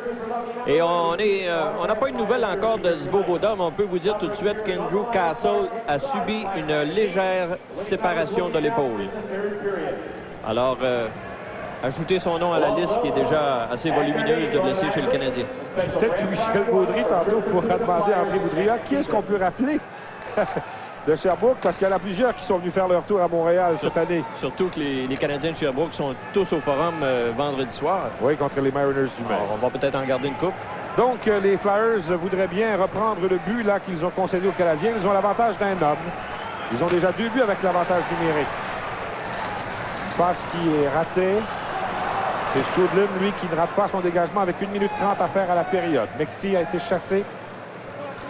Et on n'a pas une nouvelle encore de Svoboda, mais on peut vous dire tout de suite qu'Andrew Castle a subi une légère séparation de l'épaule. Alors, ajouter son nom à la liste qui est déjà assez volumineuse de blessés chez le Canadien. Peut-être que Michel Baudry, tantôt, pourra demander à André Boudria qui est-ce qu'on peut rappeler de Sherbrooke, parce qu'il y en a plusieurs qui sont venus faire leur tour à Montréal cette année. Surtout que les Canadiens de Sherbrooke sont tous au Forum vendredi soir. Oui, contre les Mariners du Maine. On va peut-être en garder une coupe. Donc, les Flyers voudraient bien reprendre le but là qu'ils ont concédé aux Canadiens. Ils ont l'avantage d'un homme. Ils ont déjà 2 buts avec l'avantage numérique. Passe qui est raté. C'est Strudlin, lui, qui ne rate pas son dégagement avec 1 minute 30 à faire à la période. McPhee a été chassé.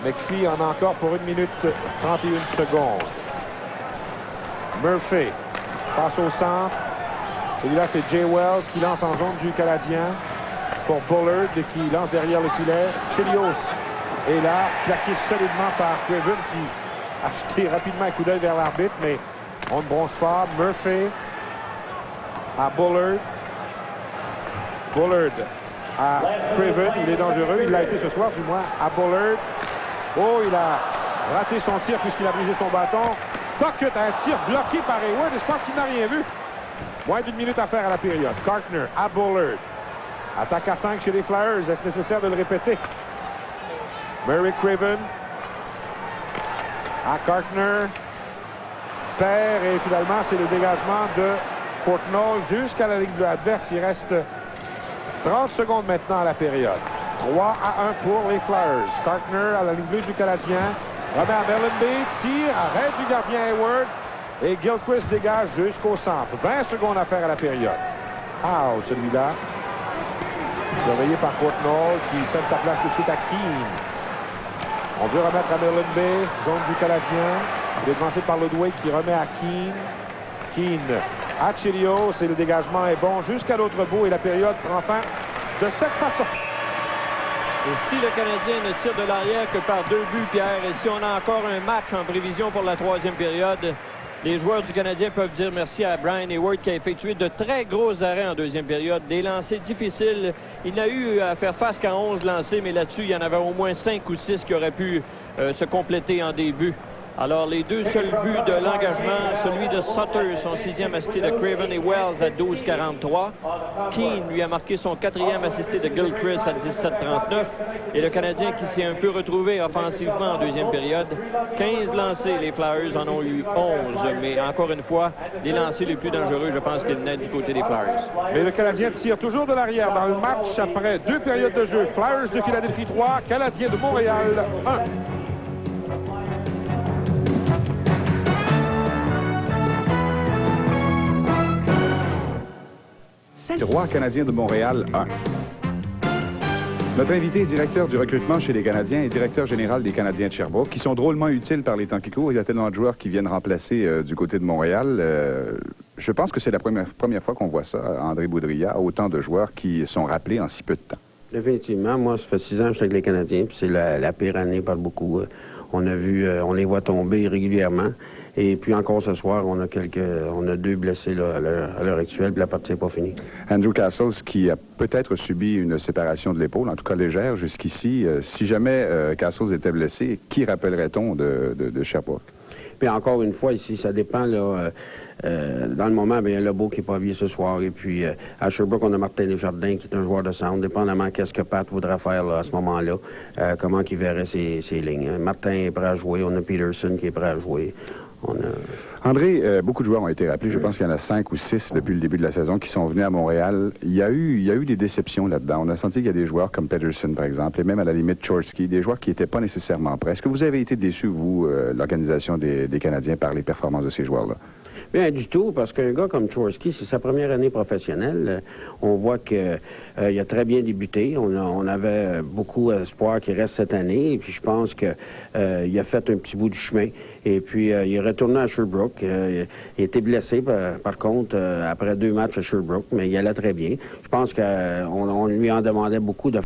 McPhee en a encore pour 1 minute 31 secondes. Murphy passe au centre. Celui-là, c'est Jay Wells qui lance en zone du Canadien pour Bullard qui lance derrière le filet. Chelios est là, plaqué solidement par Craven qui a jeté rapidement un coup d'œil vers l'arbitre, mais on ne bronche pas. Murphy à Bullard. Bullard à Craven. Il est dangereux. Il l'a été ce soir, du moins, à Bullard. Oh, il a raté son tir puisqu'il a brisé son bâton. Tocchet a un tir bloqué par Hayward et je pense qu'il n'a rien vu. Moins d'1 minute à faire à la période. Carkner à Bullard. Attaque à 5 chez les Flyers. Est-ce nécessaire de le répéter? Murray Craven. À Carkner. Perd et finalement c'est le dégagement de Portnoy jusqu'à la ligne de l'adverse. Il reste 30 secondes maintenant à la période. 3-1 pour les Flyers. Carkner à la ligne bleue du Canadien. Remet à Mellenby. Tire. Arrête du gardien Hayward. Et Gilchrist dégage jusqu'au centre. 20 secondes à faire à la période. Ah, celui-là. Surveillé par Portnoy qui cède sa place tout de suite à Keane. On veut remettre à Mellenby. Zone du Canadien. Il est devancé par Ludwig qui remet à Keane. Keane à Chelios. Et le dégagement est bon jusqu'à l'autre bout. Et la période prend fin de cette façon. Et si le Canadien ne tire de l'arrière que par 2 buts, Pierre, et si on a encore un match en prévision pour la 3e période, les joueurs du Canadien peuvent dire merci à Brian Hayward qui a effectué de très gros arrêts en 2e période. Des lancers difficiles. Il n'a eu à faire face qu'à 11 lancers, mais là-dessus, il y en avait au moins 5 ou 6 qui auraient pu se compléter en début. Alors, les 2 seuls buts de l'engagement, celui de Sutter, son 6e assisté de Craven et Wells à 12-43. Keane lui a marqué son 4e assisté de Gilchrist à 17-39. Et le Canadien qui s'est un peu retrouvé offensivement en 2e période. 15 lancés, les Flyers en ont eu 11. Mais encore une fois, les lancers les plus dangereux, je pense qu'ils naissent du côté des Flyers. Mais le Canadien tire toujours de l'arrière dans le match après 2 périodes de jeu. Flyers de Philadelphie 3, Canadiens de Montréal 1. Roi Canadien de Montréal 1. Notre invité est directeur du recrutement chez les Canadiens et directeur général des Canadiens de Sherbrooke, qui sont drôlement utiles par les temps qui courent. Il y a tellement de joueurs qui viennent remplacer du côté de Montréal. Je pense que c'est la première fois qu'on voit ça, André Boudria, autant de joueurs qui sont rappelés en si peu de temps. Effectivement, moi, ça fait 6 ans que je suis avec les Canadiens, puis c'est la pire année par beaucoup. On a vu, on les voit tomber régulièrement. Et puis encore ce soir, on a 2 blessés là, à l'heure actuelle, puis la partie n'est pas finie. Andrew Castles, qui a peut-être subi une séparation de l'épaule, en tout cas légère jusqu'ici. Si jamais Castles était blessé, qui rappellerait-on de Sherbrooke? Puis encore une fois, ici, ça dépend. Là, dans le moment, bien, il y a Lebeau qui n'est pas habillé ce soir. Et puis, à Sherbrooke, on a Martin Desjardins, qui est un joueur de centre. Dépendamment qu'est-ce que Pat voudrait faire là, à ce moment-là, comment il verrait ses lignes. Martin est prêt à jouer. On a Peterson qui est prêt à jouer. André, beaucoup de joueurs ont été rappelés. Je pense qu'il y en a 5 ou 6 depuis le début de la saison qui sont venus à Montréal. Il y a eu des déceptions là-dedans. On a senti qu'il y a des joueurs comme Peterson, par exemple, et même à la limite Chorski, des joueurs qui n'étaient pas nécessairement prêts. Est-ce que vous avez été déçu, vous, l'organisation des Canadiens, par les performances de ces joueurs-là? Bien, du tout, parce qu'un gars comme Chorski, c'est sa première année professionnelle. On voit qu'il a très bien débuté. On avait beaucoup d'espoir qu'il reste cette année. Et puis, je pense qu'il a fait un petit bout du chemin. Et puis, il est retourné à Sherbrooke. Il a été blessé, par contre, après 2 matchs à Sherbrooke, mais il allait très bien. Je pense qu'on lui en demandait beaucoup de